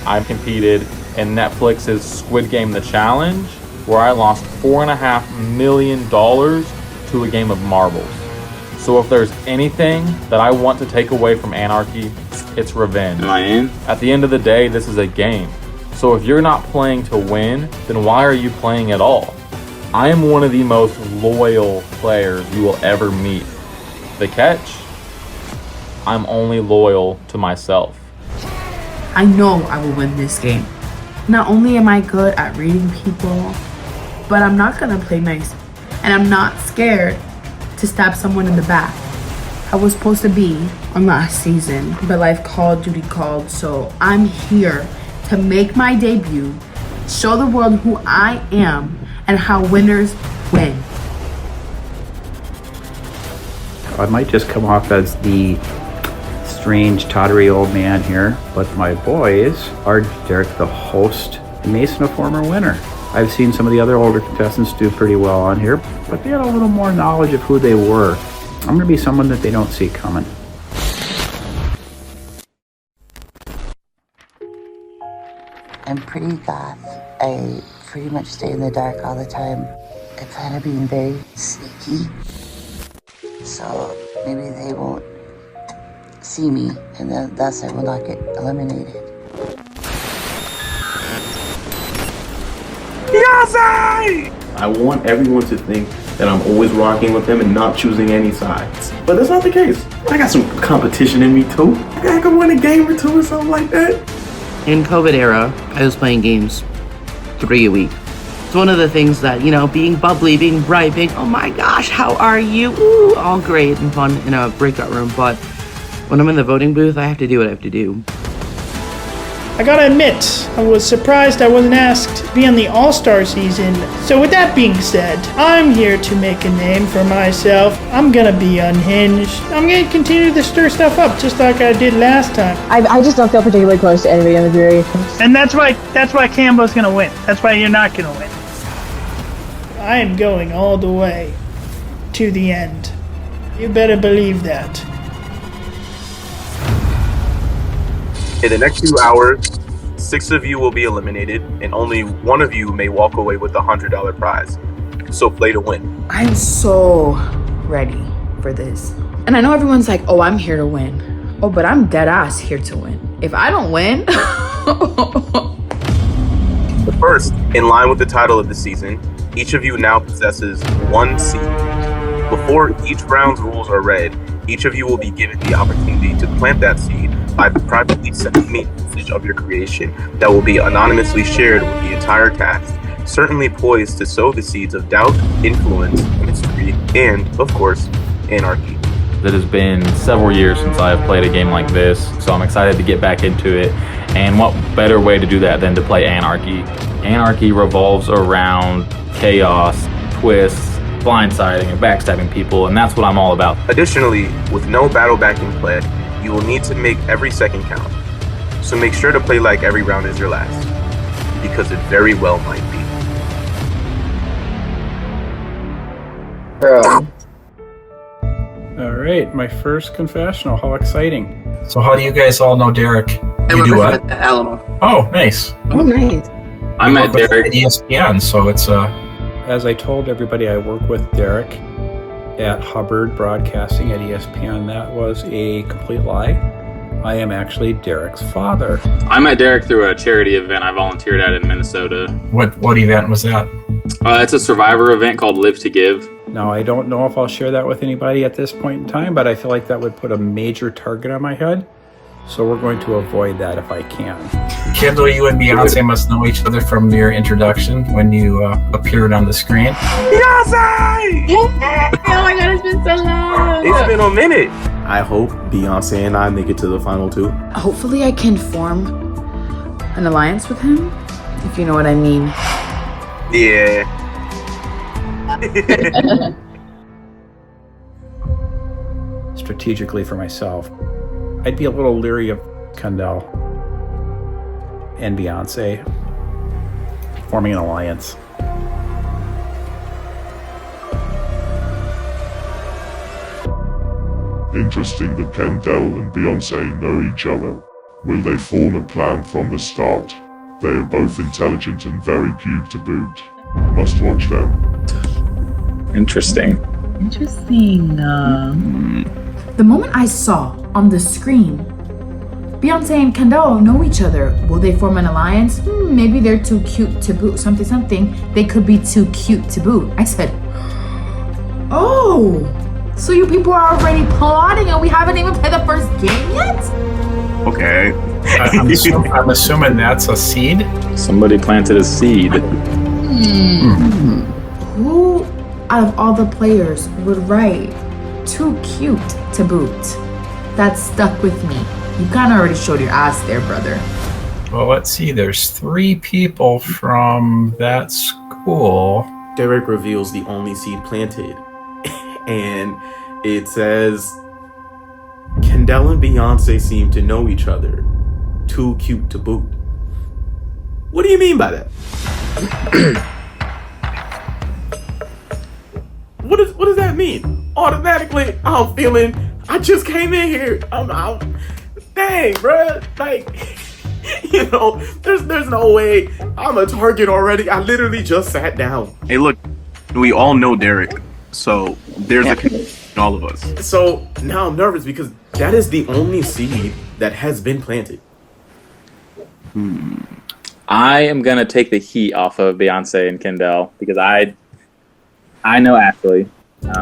I competed in Netflix's Squid Game The Challenge, where I lost $4.5 million to a game of marbles. So if there's anything that I want to take away from Anarchy, it's revenge. Am I in? At the end of the day, this is a game. So if you're not playing to win, then why are you playing at all? I am one of the most loyal players you will ever meet. The catch? I'm only loyal to myself. I know I will win this game. Not only am I good at reading people, but I'm not gonna play nice. And I'm not scared to stab someone in the back. I was supposed to be on last season, but life called, duty called, so I'm here to make my debut, show the world who I am and how winners win. I might just come off as the strange, tottery old man here, but my boys are Derek the host, and Mason a former winner. I've seen some of the other older contestants do pretty well on here, but they had a little more knowledge of who they were. I'm going to be someone that they don't see coming. I'm pretty goth. I pretty much stay in the dark all the time. I plan on being very sneaky, so maybe they won't see me, and then thus I will not get eliminated. I want everyone to think that I'm always rocking with them and not choosing any sides. But that's not the case. I got some competition in me too. I could win a game or two or something like that. In COVID era, I was playing games 3 a week. It's one of the things that, being bubbly, being bright, being, oh my gosh, how are you? Ooh, all great and fun in a breakout room. But when I'm in the voting booth, I have to do what I have to do. I gotta admit, I was surprised I wasn't asked to be on the All-Star season. So with that being said, I'm here to make a name for myself. I'm gonna be unhinged. I'm gonna continue to stir stuff up just like I did last time. I just don't feel particularly close to anybody on the jury. And that's why Cambo's gonna win. That's why you're not gonna win. I am going all the way to the end. You better believe that. In the next few hours, 6 of you will be eliminated, and only 1 of you may walk away with a $100 prize. So play to win. I'm so ready for this. And I know everyone's like, oh, I'm here to win. Oh, but I'm dead ass here to win. If I don't win... But first, in line with the title of the season, each of you now possesses 1 seed. Before each round's rules are read, each of you will be given the opportunity to plant that seed by privately sending me a message of your creation that will be anonymously shared with the entire cast, certainly poised to sow the seeds of doubt, influence, mystery, and, of course, anarchy. It has been several years since I have played a game like this, so I'm excited to get back into it. And what better way to do that than to play Anarchy? Anarchy revolves around chaos, twists, blindsiding, and backstabbing people, and that's what I'm all about. Additionally, with no battle backing play, you will need to make every second count. So make sure to play like every round is your last, because it very well might be. All right, my first confessional. How exciting. So how do you guys all know Derek? You do what? Alamo. Oh, nice. Oh, nice. I met Derek at ESPN, so it's As I told everybody, I work with Derek at Hubbard Broadcasting at ESPN. That was a complete lie. I am actually Derek's father. I met Derek through a charity event I volunteered at in Minnesota. What event was that? It's a survivor event called Live to Give. Now, I don't know if I'll share that with anybody at this point in time, but I feel like that would put a major target on my head. So we're going to avoid that if I can. Kendall, you and Beyonce must know each other from your introduction when you appeared on the screen. Beyonce! Oh my god, it's been so long. It's been a minute. I hope Beyonce and I make it to the final 2. Hopefully I can form an alliance with him, if you know what I mean. Yeah. Strategically for myself, I'd be a little leery of Kendall and Beyonce forming an alliance. Interesting that Kendall and Beyonce know each other. Will they form a plan from the start? They are both intelligent and very cute to boot. Must watch them. Interesting. Interesting. The moment I saw on the screen, Beyonce and Kendall know each other. Will they form an alliance? Maybe they're too cute to boot. Something. They could be too cute to boot. I said, oh, so you people are already plotting and we haven't even played the first game yet? Okay. I'm assuming that's a seed. Somebody planted a seed. Who out of all the players would write too cute to boot? That stuck with me. You kind of already showed your ass there, brother. Well, let's see. There's 3 people from that school. Derek reveals the only seed planted. And it says, Kendall and Beyonce seem to know each other. Too cute to boot. What do you mean by that? What does that mean? Automatically, I'm feeling, I just came in here. I'm dang, bruh. Like, there's no way I'm a target already. I literally just sat down. Hey, look, we all know Derek, so there's a connection in all of us. So now I'm nervous because that is the only seed that has been planted. I am gonna take the heat off of Beyonce and Kendall because I know Ashley.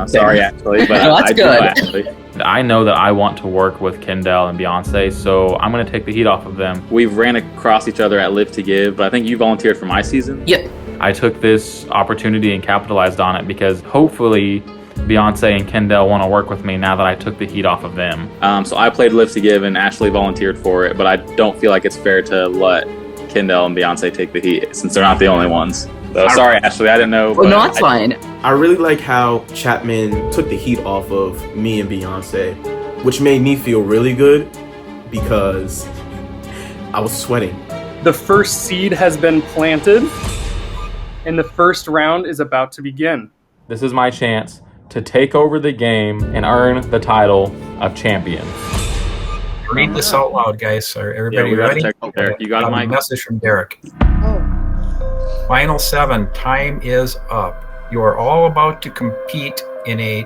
Sorry, Ashley, but I do know Ashley. I know that I want to work with Kendall and Beyonce, so I'm going to take the heat off of them. We've ran across each other at Live to Give, but I think you volunteered for my season. Yep. I took this opportunity and capitalized on it because hopefully Beyonce and Kendall want to work with me now that I took the heat off of them. So I played Live to Give and Ashley volunteered for it, but I don't feel like it's fair to let Kendall and Beyonce take the heat since they're not the only ones. So sorry, Ashley, I didn't know. Well, no, that's fine. I really like how Chapman took the heat off of me and Beyonce, which made me feel really good because I was sweating. The first seed has been planted, and the first round is about to begin. This is my chance to take over the game and earn the title of champion. Read this out loud, guys. Are everybody ready? Derek. You got a mic? Message from Derek. Oh. Final 7. Time is up. You are all about to compete in a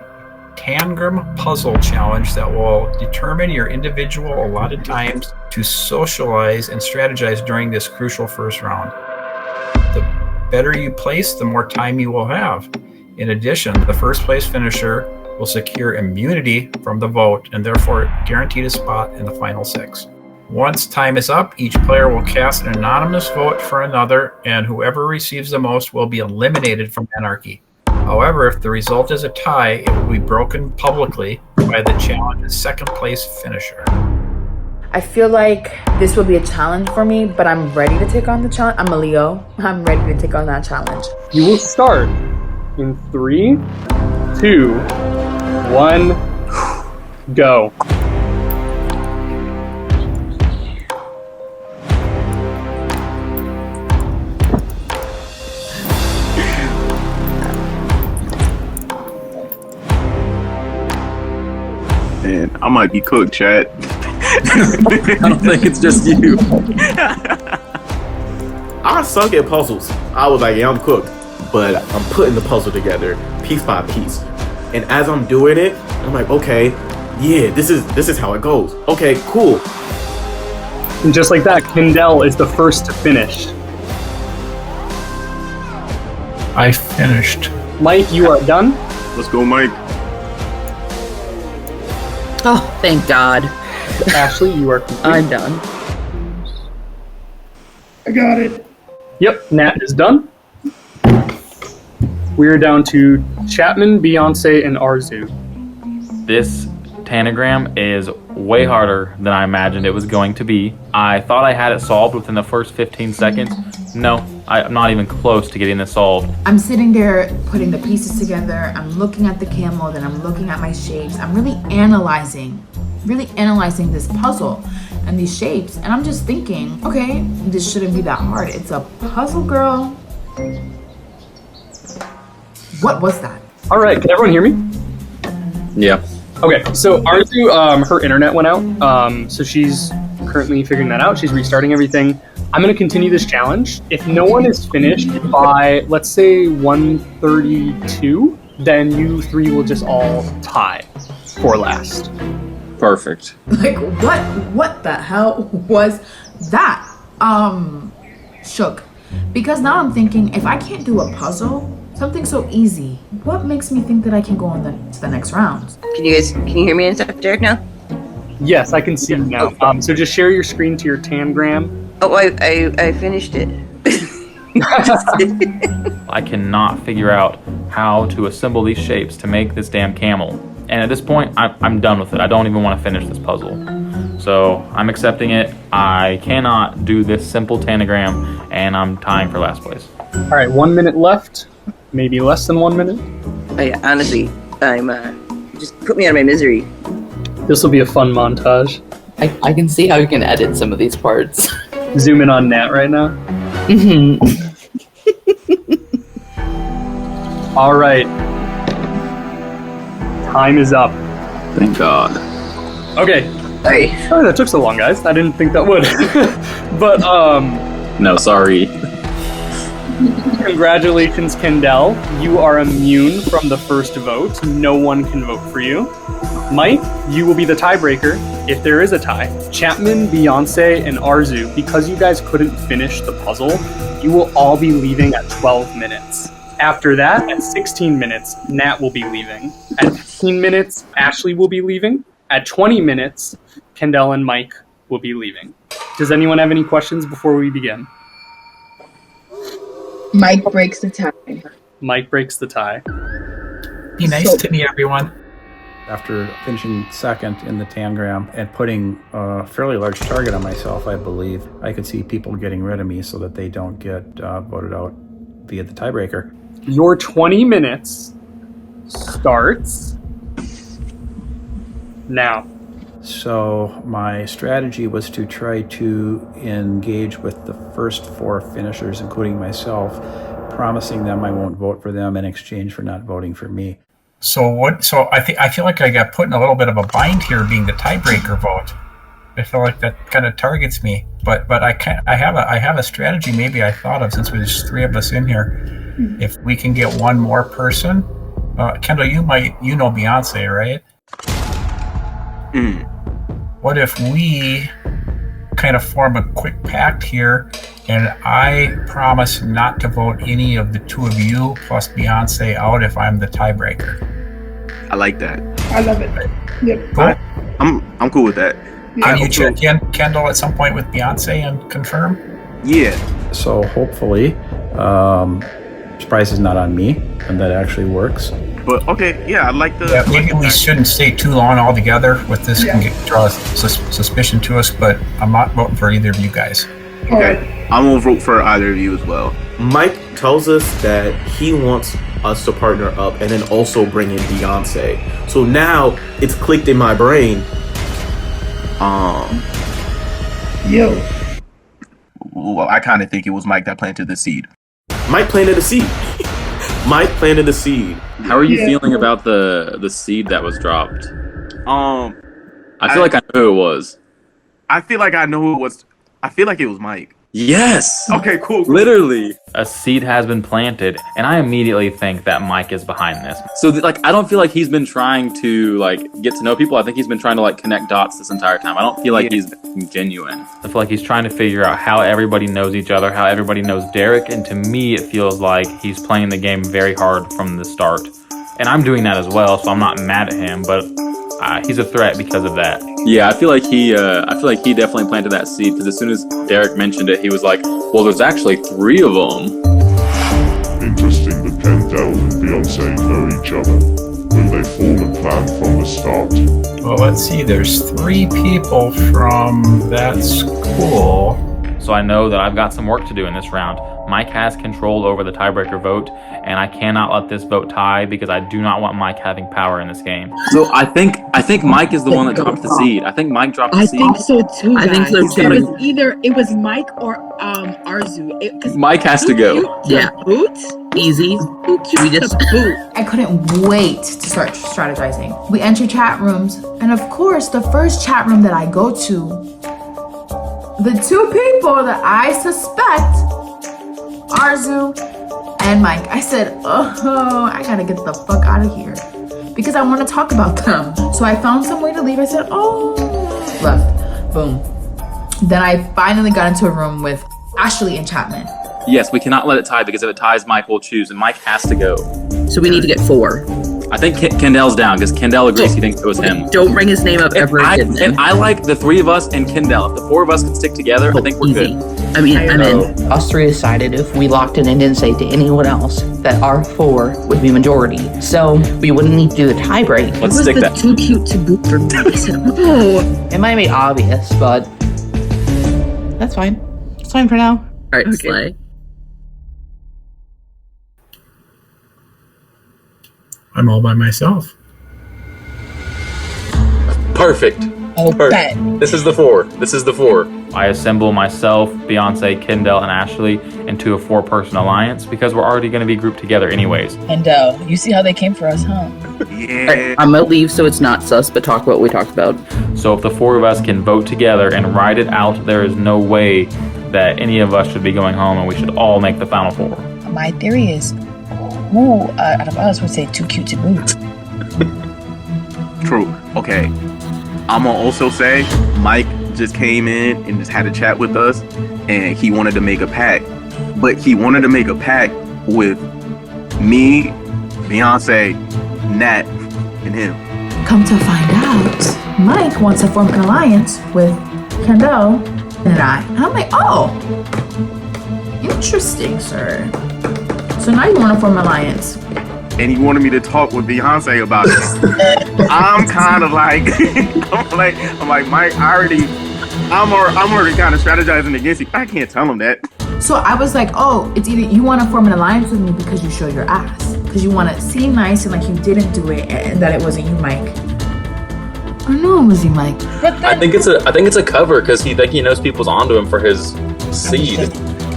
Tangram puzzle challenge that will determine your individual allotted times to socialize and strategize during this crucial first round. The better you place, the more time you will have. In addition, the first place finisher will secure immunity from the vote and therefore guaranteed a spot in the final 6. Once time is up, each player will cast an anonymous vote for another, and whoever receives the most will be eliminated from Anarchy. However, if the result is a tie, it will be broken publicly by the challenge's second place finisher. I feel like this will be a challenge for me, but I'm ready to take on the challenge. I'm a Leo. I'm ready to take on that challenge. You will start in 3, 2, 1, go. Man, I might be cooked, chat. I don't think it's just you. I suck at puzzles. I was like, yeah, I'm cooked. But I'm putting the puzzle together piece by piece. And as I'm doing it, I'm like, okay, yeah, this is how it goes. Okay, cool. And just like that, Kendall is the first to finish. I finished. Mike, you are done. Let's go, Mike. Oh, thank God. Ashley, you are complete. I'm done. I got it. Yep, Nat is done. We are down to Chapman, Beyonce, and Arzu. This tanagram is way harder than I imagined it was going to be. I thought I had it solved within the first 15 seconds. No, I'm not even close to getting this solved. I'm sitting there putting the pieces together. I'm looking at the camel, then I'm looking at my shapes. I'm really analyzing this puzzle and these shapes. And I'm just thinking, okay, this shouldn't be that hard. It's a puzzle, girl. What was that? All right, can everyone hear me? Yeah. Okay, so Arzu, her internet went out, so she's currently figuring that out. She's restarting everything. I'm going to continue this challenge. If no one is finished by, let's say, 1:32, then you three will just all tie for last. Perfect. Like, what the hell was that? Shook. Because now I'm thinking, if I can't do a puzzle, something so easy, what makes me think that I can go on to the next round? Can you hear me and stuff, Derek, now? Yes, I can see you now. So just share your screen to your tangram. Oh, I finished it. I cannot figure out how to assemble these shapes to make this damn camel. And at this point, I'm done with it. I don't even want to finish this puzzle. So I'm accepting it. I cannot do this simple tanagram, and I'm tying for last place. All right, 1 minute left. Maybe less than 1 minute. Oh yeah, honestly, I'm just put me out of my misery. This will be a fun montage. I can see how you can edit some of these parts. Zoom in on Nat right now. Mm-hmm. All right. Time is up. Thank God. Okay. Hey. Sorry that took so long, guys. I didn't think that would. But, No, sorry. Congratulations, Kendall. You are immune from the first vote. No one can vote for you. Mike, you will be the tiebreaker if there is a tie. Chapman, Beyonce, and Arzu, because you guys couldn't finish the puzzle, you will all be leaving at 12 minutes. After that, at 16 minutes, Nat will be leaving. At 15 minutes, Ashley will be leaving. At 20 minutes, Kendall and Mike will be leaving. Does anyone have any questions before we begin? Mike breaks the tie. Mike breaks the tie. Be nice to me, everyone. After finishing second in the tangram and putting a fairly large target on myself, I believe, I could see people getting rid of me so that they don't get voted out via the tiebreaker. Your 20 minutes starts now. So my strategy was to try to engage with the first four finishers, including myself, promising them I won't vote for them in exchange for not voting for me. So I feel like I got put in a little bit of a bind here, being the tiebreaker vote. I feel like that kind of targets me, but I have a strategy maybe I thought of, since there's three of us in here. Mm-hmm. If we can get one more person, Kendall, you know Beyonce, right? Mm. What if we kind of form a quick pact here, and I promise not to vote any of the two of you plus Beyonce out if I'm the tiebreaker? I like that. I love it. Yep. Cool. I'm cool with that. Can you check in, Kendall, at some point with Beyonce and confirm? Yeah. So hopefully, surprise is not on me, and that actually works. But okay, yeah, I like the. Yeah, maybe we shouldn't stay too long all together with this. Yeah. Can draw suspicion to us, but I'm not voting for either of you guys. Okay, I won't vote for either of you as well. Mike tells us that he wants us to partner up and then also bring in Beyonce. So now it's clicked in my brain. Yo. Well, I kind of think it was Mike that planted the seed. Mike planted a seed. Mike planted the seed. How are you feeling about the seed that was dropped? I feel like I know who it was. I feel like I know who it was. I feel like it was Mike. Yes. Okay, cool. Literally. A seed has been planted, and I immediately think that Mike is behind this. So, I don't feel like he's been trying to, get to know people. I think he's been trying to, connect dots this entire time. I don't feel like he's been genuine. I feel like he's trying to figure out how everybody knows each other, how everybody knows Derek, and to me, it feels like he's playing the game very hard from the start. And I'm doing that as well, so I'm not mad at him, but he's a threat because of that. Yeah, I feel like he definitely planted that seed, because as soon as Derek mentioned it, he was like, well, there's actually 3 of them. Interesting that Kendall and Beyonce know each other when they form a plan from the start. Well, let's see, there's 3 people from that school. So I know that I've got some work to do in this round. Mike has control over the tiebreaker vote, and I cannot let this vote tie because I do not want Mike having power in this game. So I think Mike is the one that dropped the seed. I think Mike dropped the seed. I think so too. I think so too. It was Mike or Arzu. Mike has to go. Yeah. Boot? Easy. Should we just boot? I couldn't wait to start strategizing. We enter chat rooms, and of course, the first chat room that I go to the two people that I suspect, Arzu and Mike, I said, oh, I gotta get the fuck out of here because I want to talk about them. So I found some way to leave. I said, oh, left. Boom. Then I finally got into a room with Ashley and Chapman. Yes, we cannot let it tie because if it ties, Mike will choose, and Mike has to go. So we need to get 4. I think Kendall's down because Kendall agrees he thinks it was him. Don't bring his name up ever again. And I like the 3 of us and Kendall. If the 4 of us can stick together, I think we're Easy. good. I mean, I'm in. Us 3 decided if we locked in and didn't say to anyone else that our 4 would be majority. So we wouldn't need to do the tie break. Let's stick that. Too cute to boot for me. I said, oh. It might be obvious, but that's fine. It's fine for now. All right, okay. Slay. I'm all by myself. Perfect. Okay. This is the 4. This is the 4. I assemble myself, Beyonce, Kendall, and Ashley into a 4-person alliance because we're already going to be grouped together anyways. And you see how they came for us, huh? Yeah. Right, I'm gonna leave so it's not sus, but talk about what we talked about. So if the 4 of us can vote together and ride it out, there is no way that any of us should be going home and we should all make the final 4. My theory is, who out of us would say too cute to boot? True. Okay. I'm gonna also say Mike just came in and just had a chat with us, and he wanted to make a pact, but he wanted to make a pact with me, Beyonce, Nat, and him. Come to find out, Mike wants to form an alliance with Kendall and I. And I'm like, oh, interesting, sir. So now you want to form an alliance. And he wanted me to talk with Beyonce about it. I'm kind of like, I'm like, Mike, I'm already kind of strategizing against you. I can't tell him that. So I was like, oh, it's either you want to form an alliance with me because you show your ass, because you want to seem nice and like you didn't do it, and that it wasn't you, Mike. Or no, it was you, Mike. I think it's a cover because he knows people's onto him for his seed.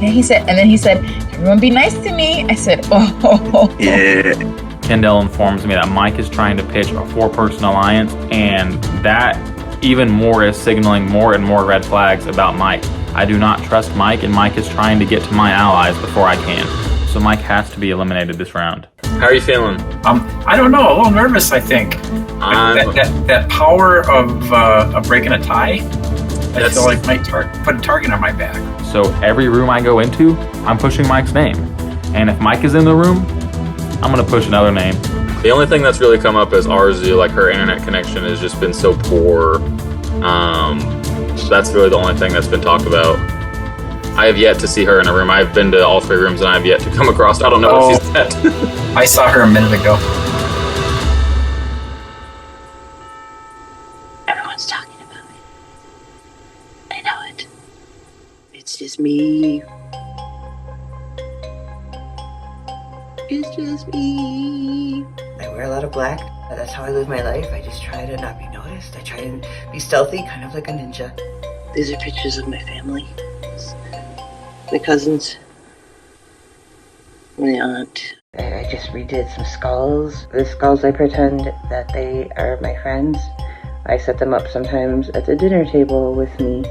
Yeah, he said, and then he said, everyone be nice to me. I said, oh. Yeah. Kendall informs me that Mike is trying to pitch a 4-person alliance, and that even more is signaling more and more red flags about Mike. I do not trust Mike, and Mike is trying to get to my allies before I can. So Mike has to be eliminated this round. How are you feeling? I don't know. A little nervous, I think. That power of breaking a tie, I feel like might put a target on my back. So every room I go into, I'm pushing Mike's name. And if Mike is in the room, I'm going to push another name. The only thing that's really come up is Arzu. Like, her internet connection has just been so poor. That's really the only thing that's been talked about. I have yet to see her in a room. I've been to all 3 rooms and I have yet to come across. I don't know if she's dead. I saw her a minute ago. Everyone's talking about it. I know it. It's just me. It's just me. I wear a lot of black. That's how I live my life. I just try to not be noticed. I try to be stealthy, kind of like a ninja. These are pictures of my family. My cousins. My aunt. I just redid some skulls. The skulls, I pretend that they are my friends. I set them up sometimes at the dinner table with me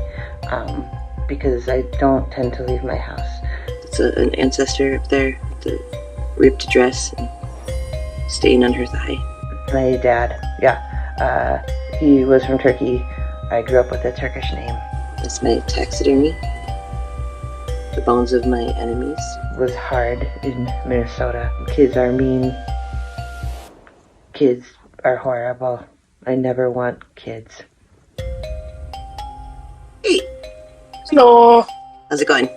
because I don't tend to leave my house. It's an ancestor up there with the ripped dress and stain on her thigh. My dad, he was from Turkey. I grew up with a Turkish name. That's my taxidermy. The bones of my enemies. It was hard in Minnesota. Kids are mean. Kids are horrible. I never want kids. Hey. Hello. How's it going?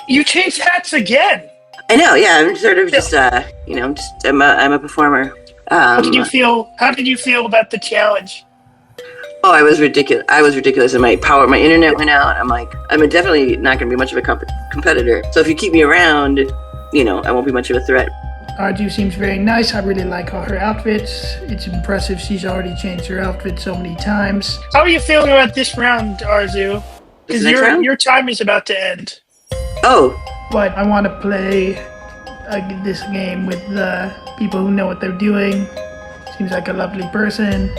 You changed hats again. I know, yeah. I'm sort of just, I'm a performer. How did you feel about the challenge? Oh, I was ridiculous, and my internet went out. I'm like, I'm definitely not going to be much of a competitor. So if you keep me around, I won't be much of a threat. Arzu seems very nice. I really like all her outfits. It's impressive she's already changed her outfit so many times. How are you feeling about this round, Arzu? Because your time is about to end. Oh. But I want to play this game with the people who know what they're doing. Seems like a lovely person.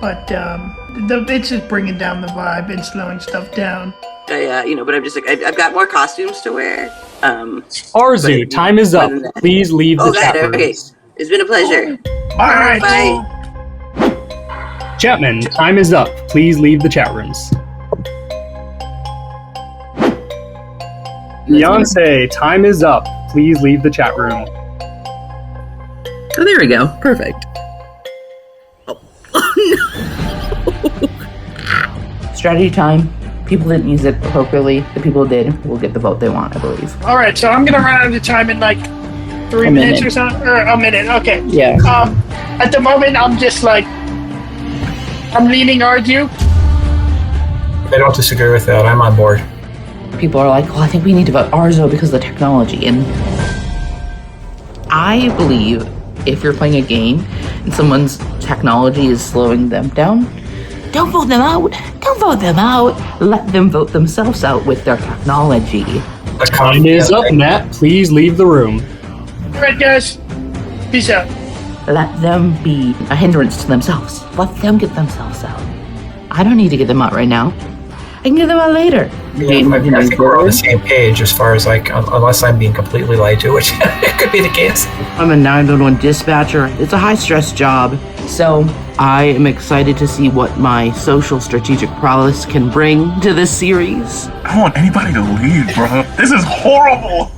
But it's just bringing down the vibe and slowing stuff down. But I'm just like, I've got more costumes to wear. Arzu, but- time is up. more than that. Please leave the Oh, chat God, okay. rooms. It's been a pleasure. All right. Bye. Chapman, time is up. Please leave the chat rooms. Beyonce, time is up. Please leave the chat room. Oh, there we go. Perfect. Strategy time. People didn't use it appropriately. The people who did will get the vote they want, I believe. All right, so I'm gonna run out of time in like 3 A minutes minute. or something, or a minute. Okay. Yeah. At the moment, I'm just like, I'm leaning Arju. I don't disagree with that. I'm on board. People are like, well, I think we need to vote Arzo because of the technology. And I believe if you're playing a game and someone's technology is slowing them down, don't vote them out. Don't vote them out. Let them vote themselves out with their technology. Time is up, Nat. Please leave the room. All right, guys. Peace out. Let them be a hindrance to themselves. Let them get themselves out. I don't need to get them out right now. I can get them out later. Yeah, I think we're on the same page as far as like, unless I'm being completely lied to, which it could be the case. I'm a 911 dispatcher. It's a high-stress job. So I am excited to see what my social strategic prowess can bring to this series. I don't want anybody to leave, bro. This is horrible.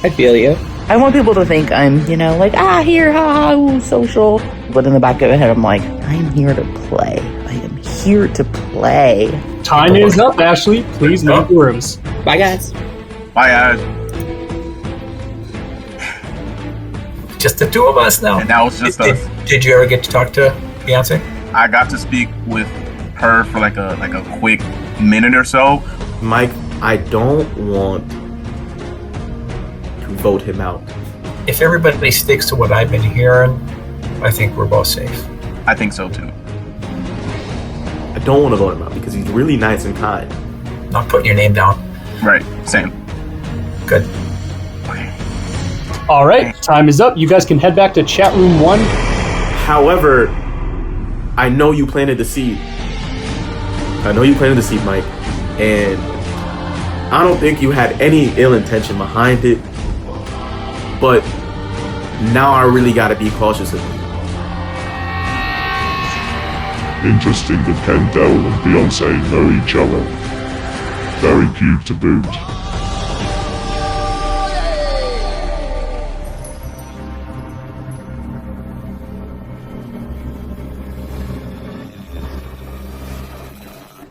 I feel you. I want people to think I'm, like, here, ooh, social. But in the back of my head, I'm like, I'm here to play. I am here to play. Time is up, Ashley. Please leave the rooms. Bye, guys. Bye, guys. Just the two of us now. And that was just us. Did you ever get to talk to Beyonce? I got to speak with her for like a quick minute or so. Mike, I don't want to vote him out. If everybody sticks to what I've been hearing, I think we're both safe. I think so too. I don't want to vote him out because he's really nice and kind. Not putting your name down. Right, same. Good. All right, time is up. You guys can head back to chat room 1. However, I know you planted the seed. Mike. And I don't think you had any ill intention behind it. But now I really gotta be cautious of it. Interesting that Kendall and Beyonce know each other. Very cute to boot.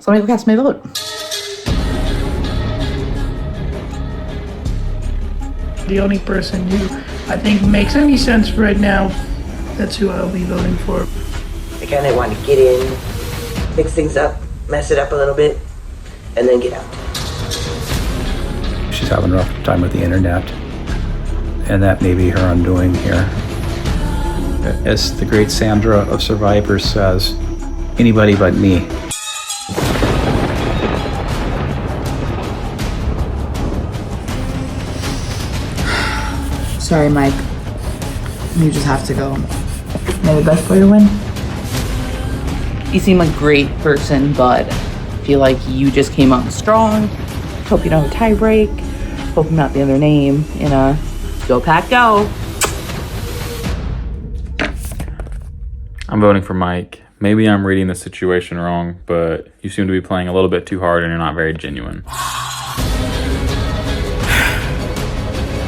So I'm going to cast my vote. The only person who I think makes any sense right now, that's who I'll be voting for. I kind of want to get in, mix things up, mess it up a little bit, and then get out. She's having a rough time with the internet, and that may be her undoing here. As the great Sandra of Survivor says, anybody but me. Sorry, Mike. You just have to go. May the best player win. You seem like a great person, but I feel like you just came out strong. Hope you don't have a tie break. Hope I'm not the other name in a go pack go. I'm voting for Mike. Maybe I'm reading the situation wrong, but you seem to be playing a little bit too hard and you're not very genuine.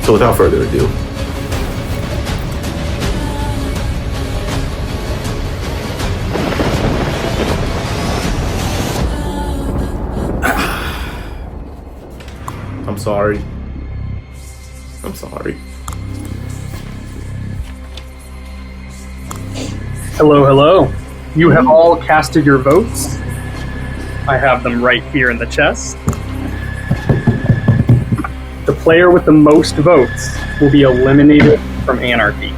So without further ado, I'm sorry. Hello. You have all casted your votes. I have them right here in the chest. The player with the most votes will be eliminated from Anarchy.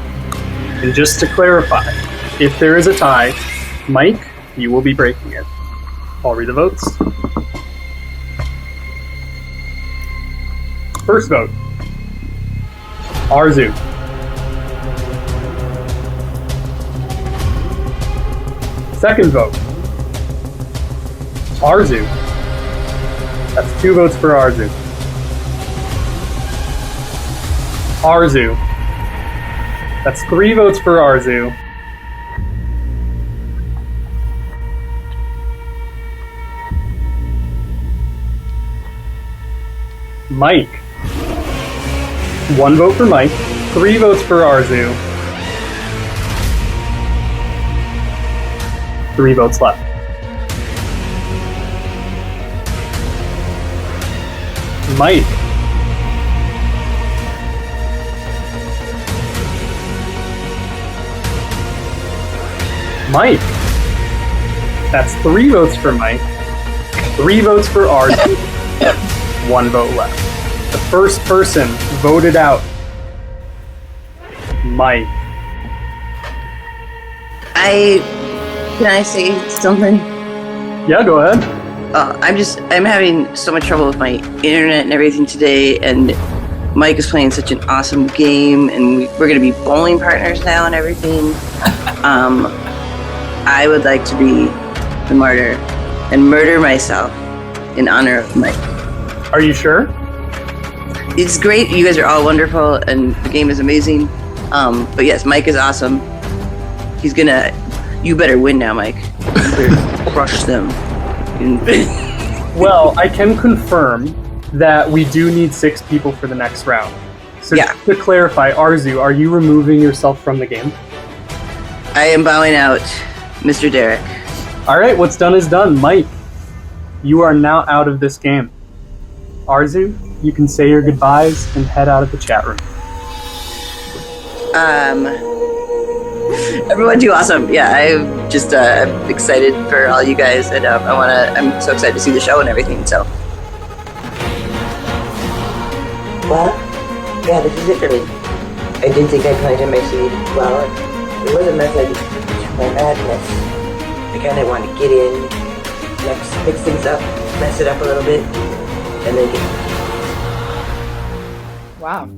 And just to clarify, if there is a tie, Mike, you will be breaking it. I'll read the votes. First vote, Arzu. Second vote, Arzu. That's 2 votes for Arzu. Arzu. That's 3 votes for Arzu. Mike. 1 vote for Mike. 3 votes for Arzu. 3 votes left. Mike. Mike. That's 3 votes for Mike. 3 votes for Arzu. 1 vote left. The first person voted out. Mike. Can I say something? Yeah, go ahead. I'm having so much trouble with my internet and everything today, and Mike is playing such an awesome game, and we're going to be bowling partners now and everything. I would like to be the martyr and murder myself in honor of Mike. Are you sure? It's great. You guys are all wonderful, and the game is amazing. But yes, Mike is awesome. He's gonna. You better win now, Mike. You better crush them. Well, I can confirm that we do need 6 people for the next round. So just to clarify, Arzu, are you removing yourself from the game? I am bowing out, Mr. Derek. All right, what's done is done. Mike, you are now out of this game. Arzu, you can say your goodbyes and head out of the chat room. Everyone do awesome. Yeah, I'm just excited for all you guys, and I'm so excited to see the show and everything, so. Well, yeah, this is it for me. I did think I planted my seed. Well, it wasn't mess like my madness. I kind of want to get in, mix things up, mess it up a little bit, and then get. Wow.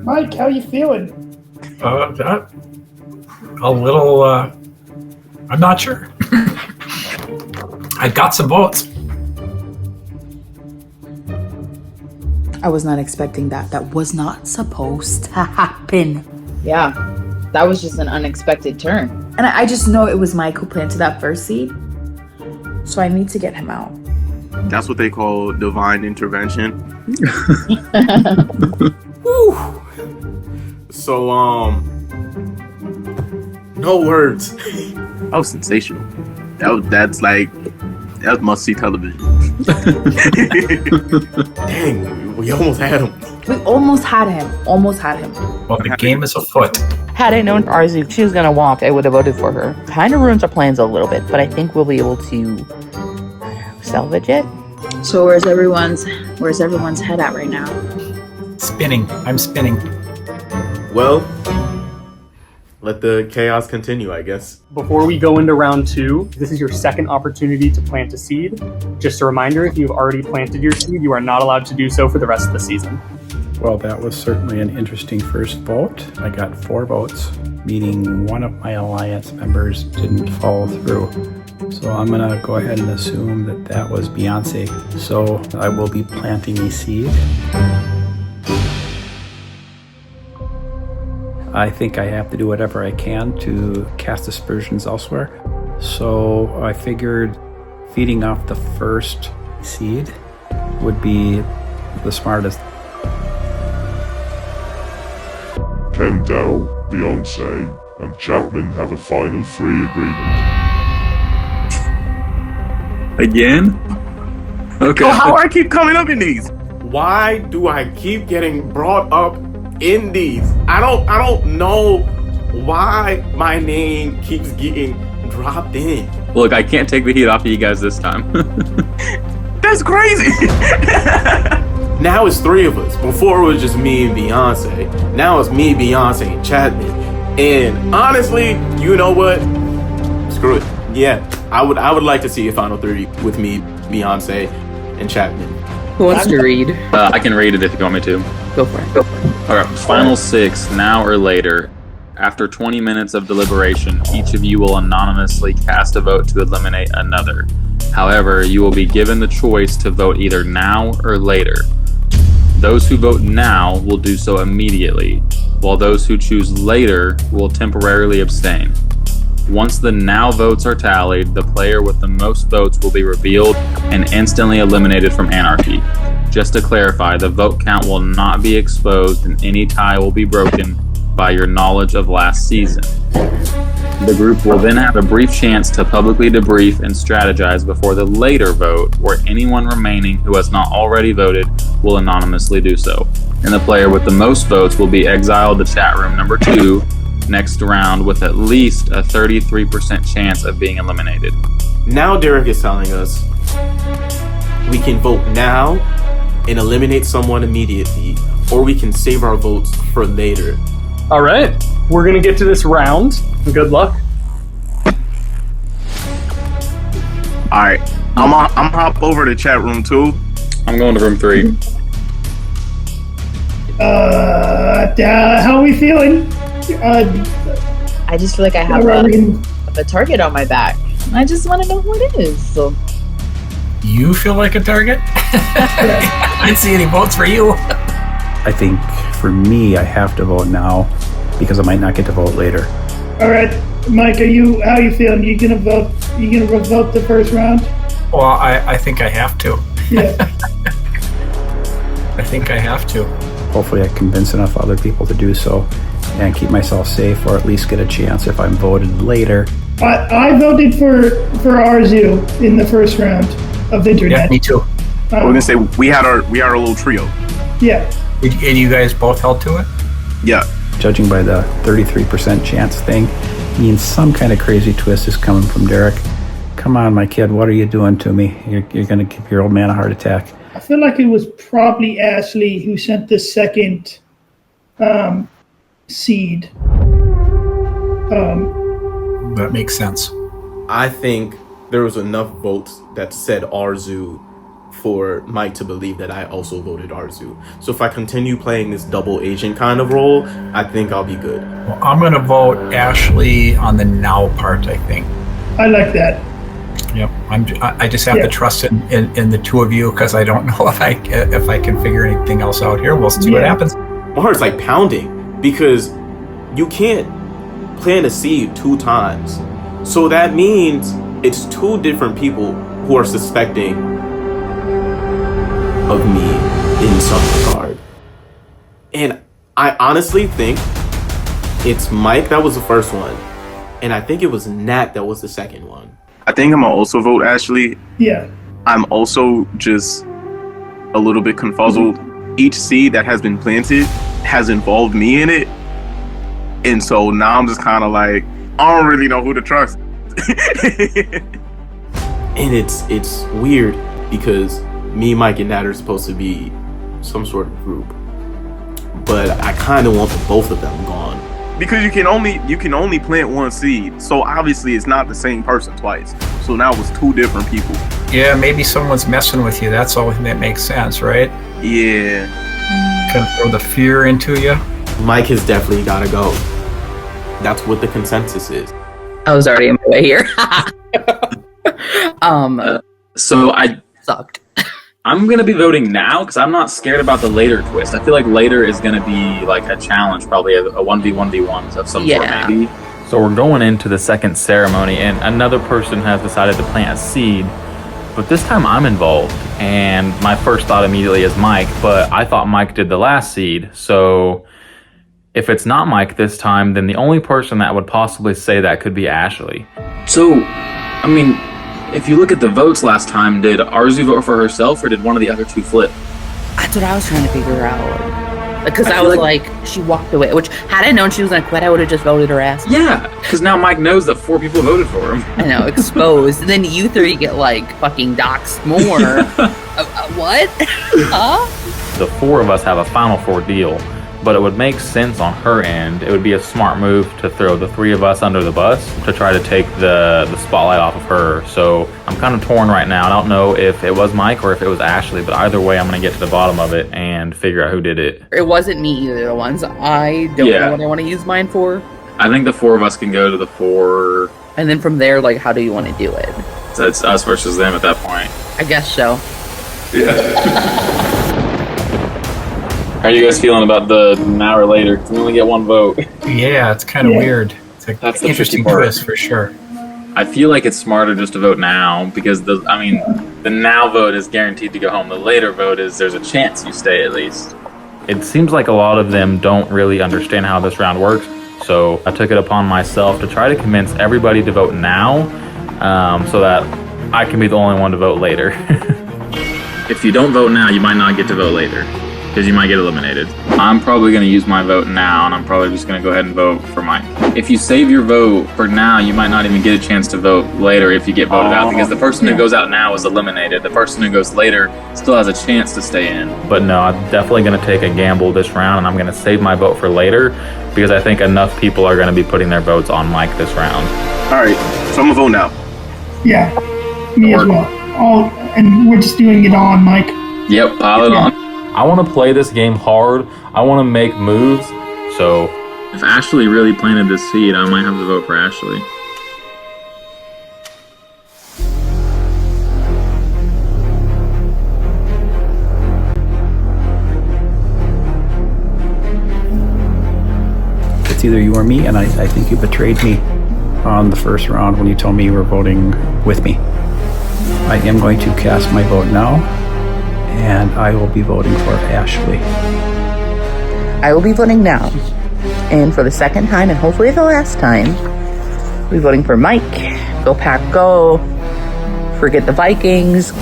Mike, how you feeling? A little, I'm not sure. I got some votes. I was not expecting that. That was not supposed to happen. Yeah, that was just an unexpected turn. And I just know it was Mike who planted that first seed. So I need to get him out. That's what they call divine intervention. Whew. So, no words. That was sensational. That's must-see television. Dang, we almost had him. We almost had him. Well, the game is afoot. Had I known Arzu, she was gonna walk, I would have voted for her. Kind of ruins our plans a little bit, but I think we'll be able to salvage it. So where's everyone's head at right now? Spinning. I'm spinning. Well, let the chaos continue, I guess. Before we go into round 2, this is your second opportunity to plant a seed. Just a reminder, if you've already planted your seed, you are not allowed to do so for the rest of the season. Well, that was certainly an interesting first vote. I got 4 votes, meaning one of my alliance members didn't follow through. So I'm going to go ahead and assume that that was Beyonce. So I will be planting a seed. I think I have to do whatever I can to cast aspersions elsewhere. So I figured feeding off the first seed would be the smartest. Kendall, Beyonce, and Chapman have a final 3 agreement. Again? Okay. So how I keep coming up in these? Why do I keep getting brought up in these? I don't know why my name keeps getting dropped in. Look, I can't take the heat off of you guys this time. That's crazy. Now it's 3 of us. Before it was just me and Beyonce. Now it's me, Beyonce, and Chapman. And honestly, you know what? Screw it. Yeah, I would like to see a final 3 with me, Beyonce, and Chapman. Who wants to read? I can read it if you want me to. Go for it. All right, final 6, now or later. After 20 minutes of deliberation, each of you will anonymously cast a vote to eliminate another. However, you will be given the choice to vote either now or later. Those who vote now will do so immediately, while those who choose later will temporarily abstain. Once the now votes are tallied, the player with the most votes will be revealed and instantly eliminated from Anarchy. Just to clarify, the vote count will not be exposed and any tie will be broken by your knowledge of last season. The group will then have a brief chance to publicly debrief and strategize before the later vote, where anyone remaining who has not already voted will anonymously do so. And the player with the most votes will be exiled to chat room number 2 next round with at least a 33% chance of being eliminated. Now Derek is telling us we can vote now and eliminate someone immediately, or we can save our votes for later. All right, we're gonna get to this round. Good luck. All right, I'm hop over to chat room 2. I'm going to room 3. How are we feeling? I just feel like I have a target on my back. I just want to know who it is. So You feel like a target? I didn't see any votes for you. I think for me, I have to vote now because I might not get to vote later. All right, Mike, how are you feeling? You gonna vote? You gonna vote the first round? Well, I think I have to. Yeah. I think I have to. Hopefully I convince enough other people to do so and keep myself safe, or at least get a chance if I'm voted later. I voted for Arzu in the first round of the internet. Yeah, me too. We're gonna say we had our little trio. Yeah. And you guys both held to it? Yeah. Judging by the 33% chance thing, means some kind of crazy twist is coming from Derek. Come on, my kid, what are you doing to me? You're gonna give your old man a heart attack. I feel like it was probably Ashley who sent the second seed. That makes sense. I think there was enough votes that said Arzu for Mike to believe that I also voted Arzu. So if I continue playing this double agent kind of role, I think I'll be good. Well, I'm going to vote Ashley on the now part, I think. I like that. Yep. I just have to trust in the two of you because I don't know if I can figure anything else out here. We'll see what happens. My heart's like pounding because you can't plant a seed 2 times. So that means it's 2 different people who are suspecting of me in some regard. And I honestly think it's Mike that was the first one. And I think it was Nat that was the second one. I think I'm gonna also vote Ashley. Yeah. I'm also just a little bit confuzzled. Each seed that has been planted has involved me in it. And so now I'm just kind of like, I don't really know who to trust. And it's weird because me, Mike, and Nat are supposed to be some sort of group. But I kind of want the both of them gone. Because you can only plant 1 seed. So obviously it's not the same person twice. So now it's 2 different people. Yeah, maybe someone's messing with you. That's all that makes sense, right? Yeah. Kind of throw the fear into you. Mike has definitely got to go. That's what the consensus is. I was already in my way here. So I sucked. I'm going to be voting now because I'm not scared about the later twist. I feel like later is going to be like a challenge, probably a 1v1v1 of some sort maybe. So we're going into the second ceremony and another person has decided to plant a seed, but this time I'm involved. And my first thought immediately is Mike, but I thought Mike did the last seed. So if it's not Mike this time, then the only person that would possibly say that could be Ashley. So, I mean, if you look at the votes last time, did Arzu vote for herself or did one of the other 2 flip? That's what I was trying to figure out. Because I was like, she walked away. Which, had I known she was going to quit, I would have just voted her ass. Yeah, because now Mike knows that 4 people voted for him. I know, exposed. And then you 3 get, like, fucking doxxed more. What? Huh? The 4 of us have a Final Four deal, but it would make sense on her end. It would be a smart move to throw the 3 of us under the bus to try to take the spotlight off of her. So I'm kind of torn right now. I don't know if it was Mike or if it was Ashley, but either way, I'm going to get to the bottom of it and figure out who did it. It wasn't me either, the ones. I don't know what I want to use mine for. I think the 4 of us can go to the 4. And then from there, like, how do you want to do it? it's us versus them at that point. I guess so. Yeah. How are you guys feeling about the now or later? 'Cause we only get one vote. Yeah, it's kind of weird. It's a That's the interesting tricky part. twist for sure. I feel like it's smarter just to vote now because the now vote is guaranteed to go home. The later vote is there's a chance you stay at least. It seems like a lot of them don't really understand how this round works, so I took it upon myself to try to convince everybody to vote now, so that I can be the only one to vote later. If you don't vote now, you might not get to vote later because you might get eliminated. I'm probably going to use my vote now, and I'm probably just going to go ahead and vote for Mike. If you save your vote for now, you might not even get a chance to vote later if you get voted out, because the person who goes out now is eliminated. The person who goes later still has a chance to stay in. But no, I'm definitely going to take a gamble this round, and I'm going to save my vote for later because I think enough people are going to be putting their votes on Mike this round. All right, so I'm gonna vote now. Yeah, me as well. Oh, and we're just doing it on, Mike. Yep, pile it on. I want to play this game hard. I want to make moves. So if Ashley really planted this seed, I might have to vote for Ashley. It's either you or me, and I think you betrayed me on the first round when you told me you were voting with me. I am going to cast my vote now, and I will be voting for Ashley. I will be voting now. And for the second time, and hopefully the last time, we'll be voting for Mike. Go Pack Go. Forget the Vikings.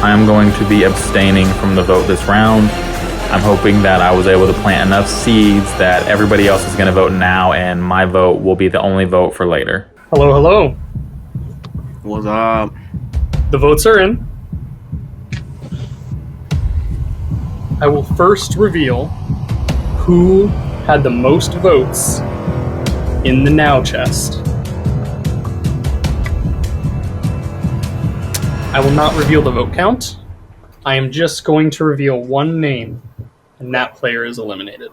I am going to be abstaining from the vote this round. I'm hoping that I was able to plant enough seeds that everybody else is going to vote now, and my vote will be the only vote for later. Hello, hello. What's up? The votes are in. I will first reveal who had the most votes in the now chest. I will not reveal the vote count. I am just going to reveal one name, and that player is eliminated.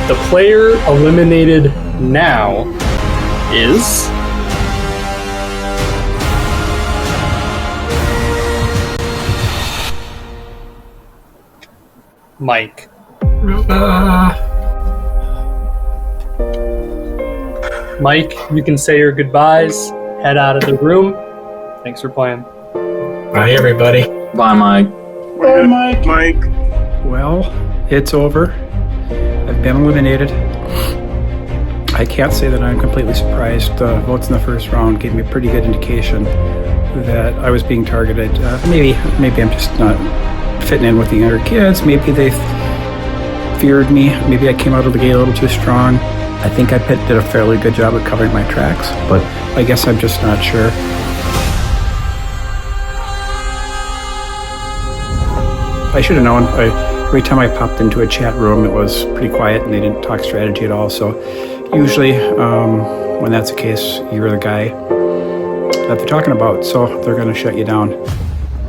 The player eliminated now is Mike. Mike, you can say your goodbyes, head out of the room. Thanks for playing. Bye, everybody. Bye, Mike. Bye, Mike. Mike. Well, it's over. I've been eliminated. I can't say that I'm completely surprised. The votes in the first round gave me a pretty good indication that I was being targeted. Maybe I'm just not fitting in with the younger kids. Maybe they feared me. Maybe I came out of the gate a little too strong. I think I did a fairly good job at covering my tracks, but I guess I'm just not sure. I should have known. Every time I popped into a chat room, it was pretty quiet and they didn't talk strategy at all. So usually when that's the case, you're the guy that they're talking about. So they're going to shut you down.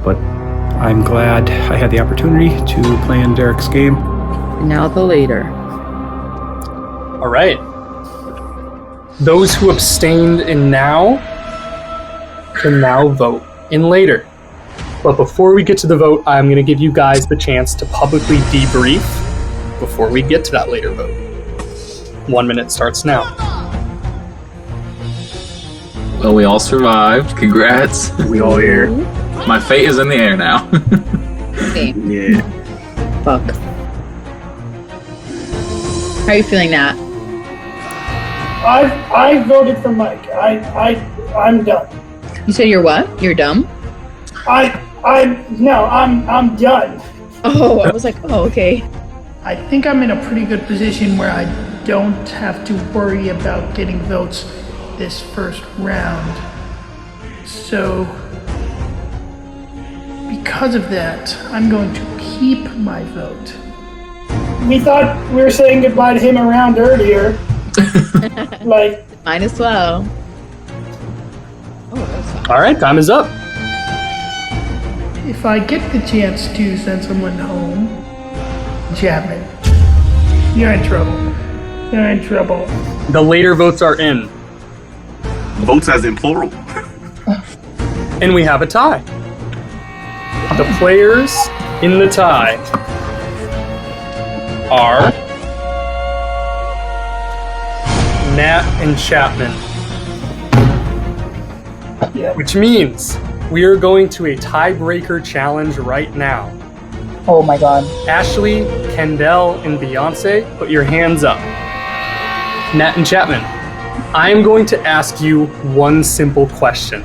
But I'm glad I had the opportunity to play in Derek's game. Now the later. All right. Those who abstained in now can now vote in later. But before we get to the vote, I'm going to give you guys the chance to publicly debrief before we get to that later vote. 1 minute starts now. Well, we all survived. Congrats. We all here. My fate is in the air now. Yeah. Fuck. How are you feeling, Nat? I voted for Mike. I'm done. You said you're what? You're dumb? I'm done. Oh, I was like, oh, okay. I think I'm in a pretty good position where I don't have to worry about getting votes this first round. So, because of that, I'm going to keep my vote. We thought we were saying goodbye to him around earlier. Might as well. All right, time is up. if I get the chance to send someone home, Chapman, you're in trouble. You're in trouble. The later votes are in. Votes as in plural. And we have a tie. The players in the tie are Nat and Chapman. Which means we are going to a tiebreaker challenge right now. Oh my god. Ashley, Kendall, and Beyonce, put your hands up. Nat and Chapman, I am going to ask you one simple question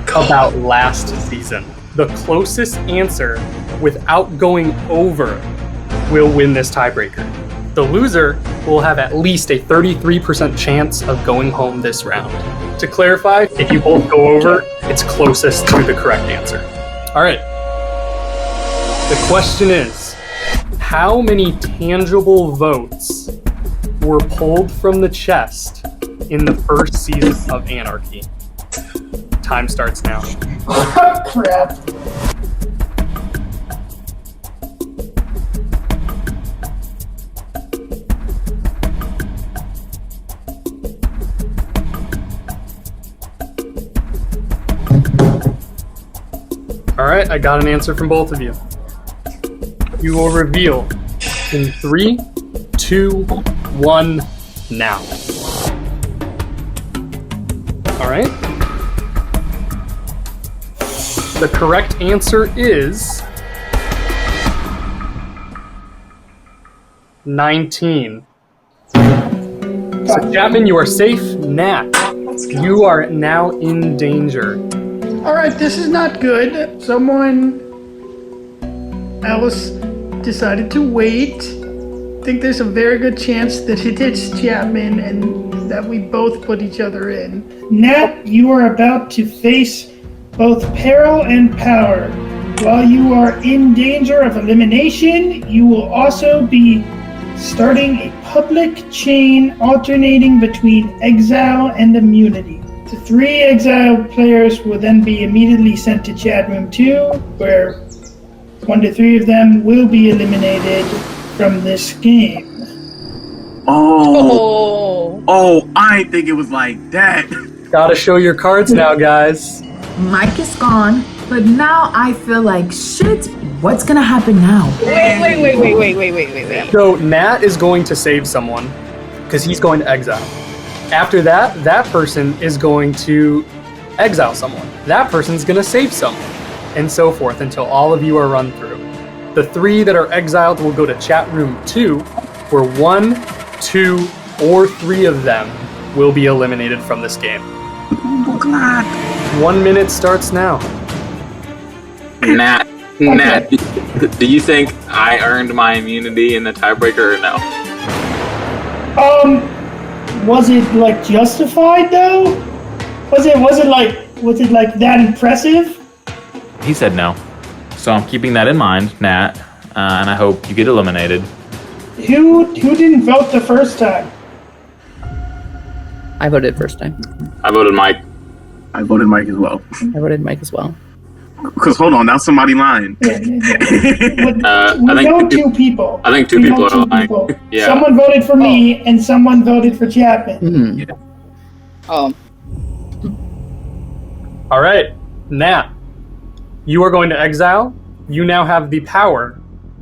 about last season. The closest answer without going over will win this tiebreaker. The loser will have at least a 33% chance of going home this round. To clarify, if you both go over, it's closest to the correct answer. All right. The question is, how many tangible votes were pulled from the chest in the first season of Anarchy? Time starts now. Crap. All right, I got an answer from both of you. You will reveal in 3, 2, 1, now. All right. The correct answer is 19. So Chapman, you are safe. Nat, you are now in danger. Alright, this is not good. Someone else decided to wait. I think there's a very good chance that it is Chapman and that we both put each other in. Nat, you are about to face both peril and power. While you are in danger of elimination, you will also be starting a public chain alternating between exile and immunity. The 3 exiled players will then be immediately sent to chat room 2, where 1 to 3 of them will be eliminated from this game. Oh, I didn't think it was like that. Gotta show your cards now, guys. Mike is gone, but now I feel like shit. What's gonna happen now? Wait. So Nat is going to save someone because he's going to exile. After that, that person is going to exile someone. That person's going to save someone, and so forth until all of you are run through. The 3 that are exiled will go to chat room 2, where 1, 2, or 3 of them will be eliminated from this game. 1 minute starts now. Nat, do you think I earned my immunity in the tiebreaker or no? Was it like justified though? Was it like that impressive? He said no. So I'm keeping that in mind, Nat, and I hope you get eliminated. Who didn't vote the first time? I voted first time. I voted Mike. I voted Mike as well. I voted Mike as well. Because hold on, now somebody lying. We know 2 people. I think 2 people are lying. Yeah. Someone voted for me and someone voted for Chapman. Yeah. All right, Nat, you are going to exile. You now have the power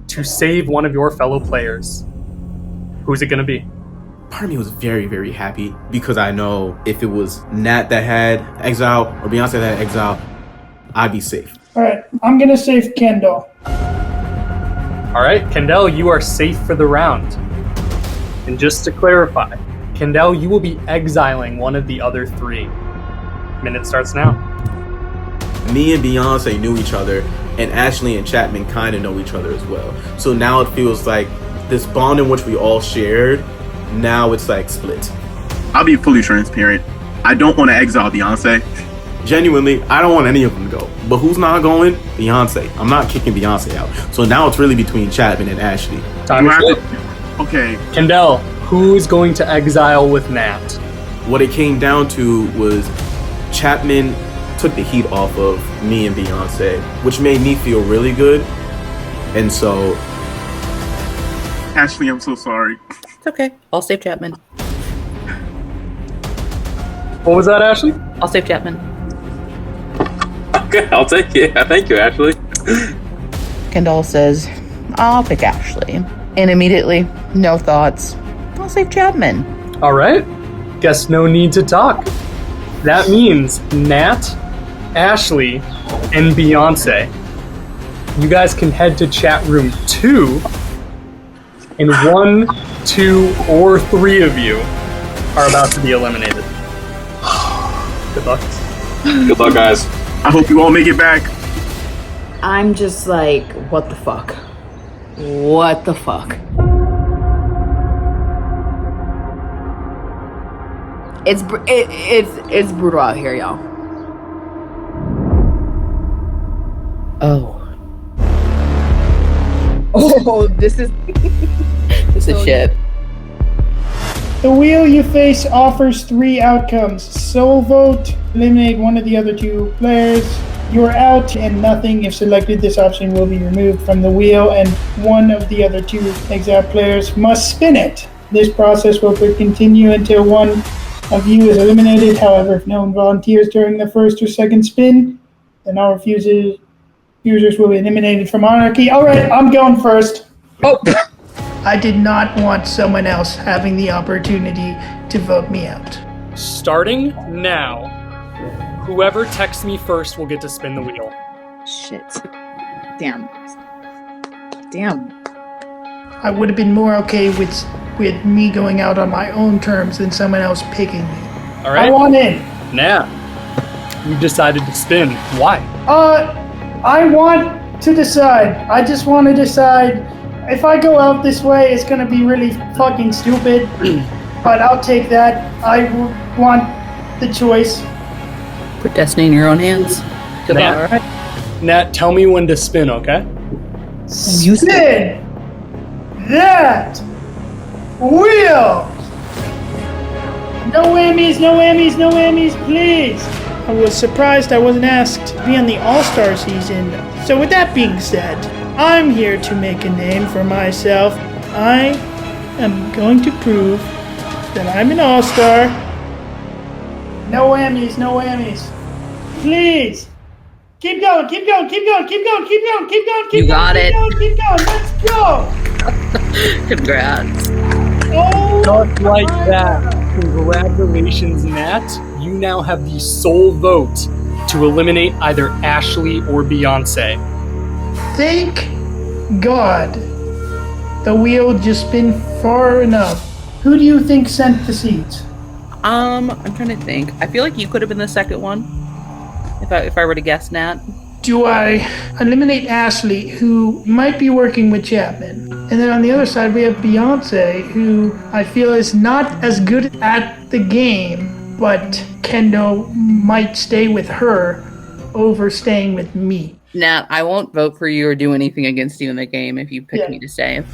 to save one of your fellow players. Who's it going to be? Part of me was very, very happy because I know if it was Nat that had exile or Beyonce that had exile, I'd be safe. Alright, I'm gonna save Kendall. All right, Kendall, you are safe for the round. And just to clarify, Kendall, you will be exiling one of the other 3. Minute starts now. Me and Beyonce knew each other, and Ashley and Chapman kind of know each other as well. So now it feels like this bond in which we all shared, now it's like split. I'll be fully transparent. I don't want to exile Beyonce. Genuinely, I don't want any of them to go. But who's not going? Beyonce. I'm not kicking Beyonce out. So now it's really between Chapman and Ashley. Time is up. Okay. Kendall, who's going to exile with Nat? What it came down to was Chapman took the heat off of me and Beyonce, which made me feel really good. And so, Ashley, I'm so sorry. It's okay. I'll save Chapman. What was that, Ashley? I'll save Chapman. Okay, I'll take it. Thank you, Ashley. Kendall says, I'll pick Ashley. And immediately, no thoughts, I'll save Chapman. All right. Guess no need to talk. That means Nat, Ashley, and Beyonce. You guys can head to chat room 2, and 1, 2, or 3 of you are about to be eliminated. Good luck. Good luck, guys. I hope you all make it back. I'm just like, what the fuck? What the fuck? It's brutal out here, y'all. Oh. Oh, this is This is shit. The wheel you face offers 3 outcomes. Soul vote, eliminate one of the other 2 players. You're out and nothing. If selected, this option will be removed from the wheel and one of the other 2 exiled players must spin it. This process will continue until one of you is eliminated. However, if no one volunteers during the first or second spin, then all users will be eliminated from Anarchy. All right, I'm going first. Oh. I did not want someone else having the opportunity to vote me out. Starting now, whoever texts me first will get to spin the wheel. Shit. Damn. I would have been more okay with me going out on my own terms than someone else picking me. All right. I want in. Nat, you decided to spin. Why? I want to decide. I just want to decide. If I go out this way, it's gonna be really fucking stupid. But I'll take that. I want the choice. Put destiny in your own hands. Good luck. Nat, Nat, tell me when to spin, okay? Spin that wheel. No whammies, no whammies, no whammies, please. I was surprised I wasn't asked to be on the All-Star season. So with that being said, I'm here to make a name for myself. I am going to prove that I'm an All-Star. No whammies, no whammies. Please. Keep going, keep going, keep going, keep going, keep going, keep going, keep You going, got keep it. going, keep going. Let's go. Congrats. Oh, Just like that. Congratulations, Nat. You now have the sole vote to eliminate either Ashley or Beyonce. thank God. The wheel just spin far enough. Who do you think sent the seeds? I'm trying to think. I feel like you could have been the second one. If I were to guess, Nat. Do I eliminate Ashley, who might be working with Chapman? And then on the other side, we have Beyonce, who I feel is not as good at the game, but Kendo might stay with her over staying with me. Nat, I won't vote for you or do anything against you in the game if you pick me to stay.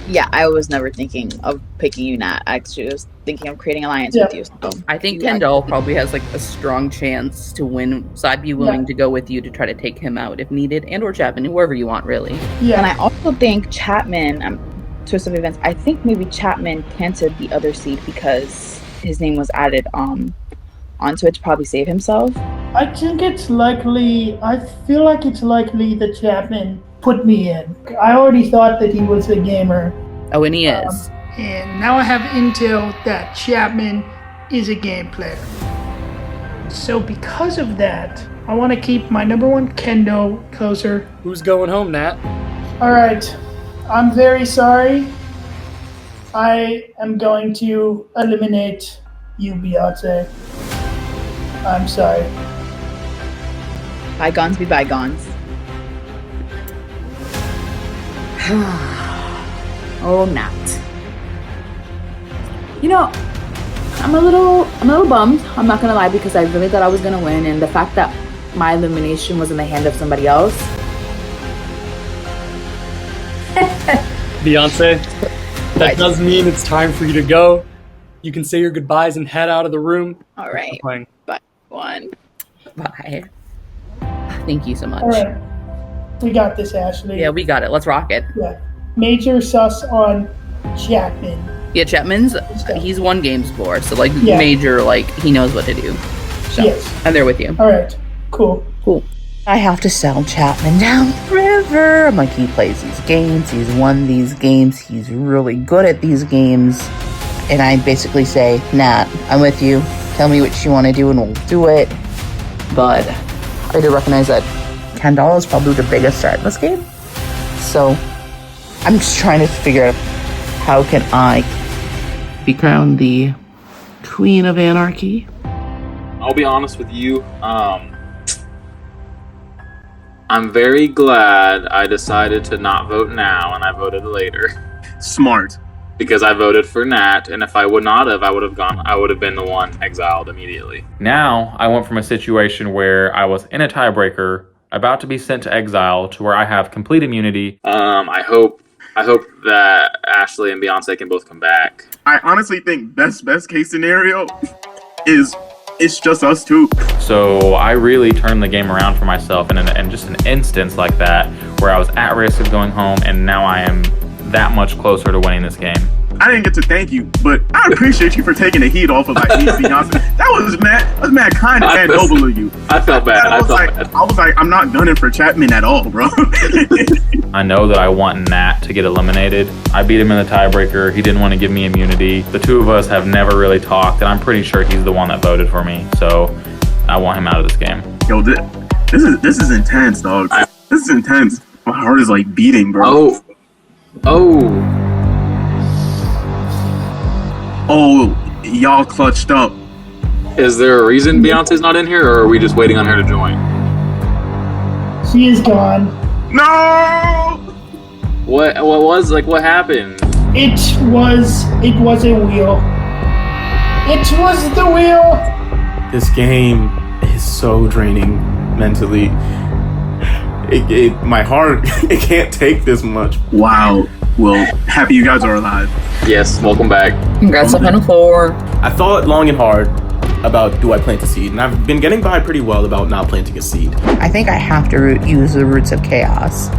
Yeah, I was never thinking of picking you, Nat. I actually was thinking of creating an alliance with you. So I think Kendall probably has like a strong chance to win, so I'd be willing to go with you to try to take him out if needed, and or Chapman, whoever you want, really. Yeah. And I also think Chapman, twist of events, I think maybe Chapman planted the other seed because his name was added onto it to probably save himself. I think it's likely, I feel like it's likely that Chapman put me in. I already thought that he was a gamer. Oh, and he is. And now I have intel that Chapman is a game player. So because of that, I want to keep my number one Kendo closer. Who's going home, Nat? All right, I'm very sorry. I am going to eliminate you, Beyonce. I'm sorry. Bygones be bygones. Oh, Nat. You know, I'm a little bummed. I'm not gonna lie, because I really thought I was gonna win, and the fact that my elimination was in the hand of somebody else. Beyonce, that does mean it's time for you to go. You can say your goodbyes and head out of the room. All right. Bye, one. Bye. Thank you so much. All right. We got this, Ashley. Yeah, we got it. Let's rock it. Yeah. Major sus on Chapman. Yeah, Chapman's, he's won games before, so like Yeah. major, like he knows what to do. So, Yes. I'm there with you. All right. Cool. Cool. I have to sell Chapman down the river. I'm like, he plays these games. He's won these games. He's really good at these games. And I basically say, Nat, I'm with you. Tell me what you want to do and we'll do it. But I do recognize that $10 is probably the biggest start in this game. So I'm just trying to figure out how can I be crowned the Queen of Anarchy. I'll be honest with you. I'm very glad I decided to not vote now and I voted later. Smart. Because I voted for Nat, and if I would not have, I would have been the one exiled immediately. Now, I went from a situation where I was in a tiebreaker, about to be sent to exile, to where I have complete immunity. I hope that Ashley and Beyonce can both come back. I honestly think best case scenario is it's just us two. So I really turned the game around for myself in just an instance like that, where I was at risk of going home, and now I am that much closer to winning this game. I didn't get to thank you, but I appreciate you for taking the heat off of like me, Beyonce. That was mad kind and noble of you. I felt bad. I was like, I'm not gunning for Chapman at all, bro. I know that I want Nat to get eliminated. I beat him in the tiebreaker. He didn't want to give me immunity. The two of us have never really talked, and I'm pretty sure he's the one that voted for me. So I want him out of this game. Yo, this is intense, dog. This is intense. My heart is like beating, bro. Oh, y'all clutched up. Is there a reason Beyonce's not in here, or are we just waiting on her to join? She is gone. No! What happened? It was a wheel. It was the wheel. This game is so draining mentally. My heart, it can't take this much. Wow. Well, happy you guys are alive. Yes, welcome back. Congrats on Final Four. I thought long and hard about do I plant a seed, and I've been getting by pretty well about not planting a seed. I think I have to use the Roots of Chaos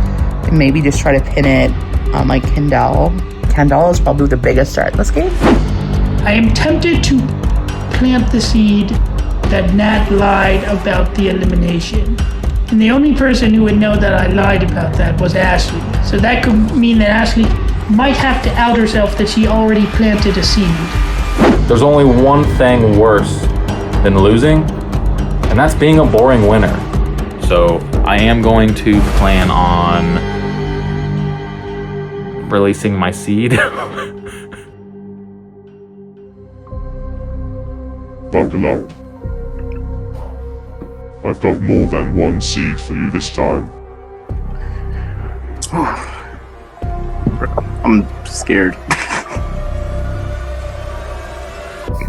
and maybe just try to pin it on like Kendall. Kendall is probably the biggest start in this game. I am tempted to plant the seed that Nat lied about the elimination. And the only person who would know that I lied about that was Ashley. So that could mean that Ashley might have to out herself that she already planted a seed. There's only one thing worse than losing, and that's being a boring winner. So I am going to plan on releasing my seed. Buckle up. I've got more than one seed for you this time. I'm scared.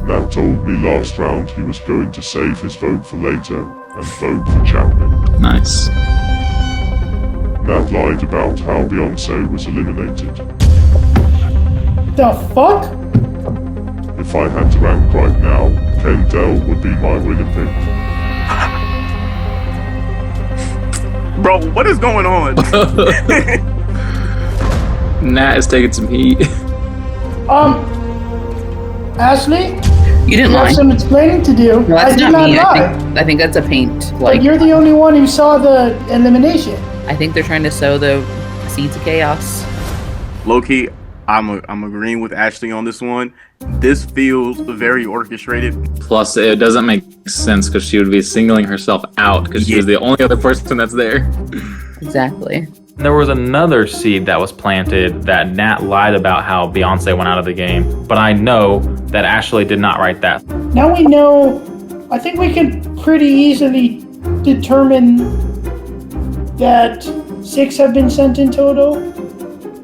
Nat told me last round he was going to save his vote for later and vote for Chapman. Nice. Nat lied about how Beyonce was eliminated. The fuck? If I had to rank right now, Kendall would be my winner pick. Bro, what is going on? Nat is taking some heat. Ashley? You didn't You lie. have some explaining to do. No, that's I did not not me. lie. I think that's a paint. But you're the only one who saw the elimination. I think they're trying to sow the seeds of chaos. Low-key, I'm agreeing with Ashley on this one. This feels very orchestrated. Plus, it doesn't make sense because she would be singling herself out because she was the only other person that's there. Exactly. There was another seed that was planted that Nat lied about how Beyonce went out of the game, but I know that Ashley did not write that. Now we know, I think we can pretty easily determine that 6 have been sent in total.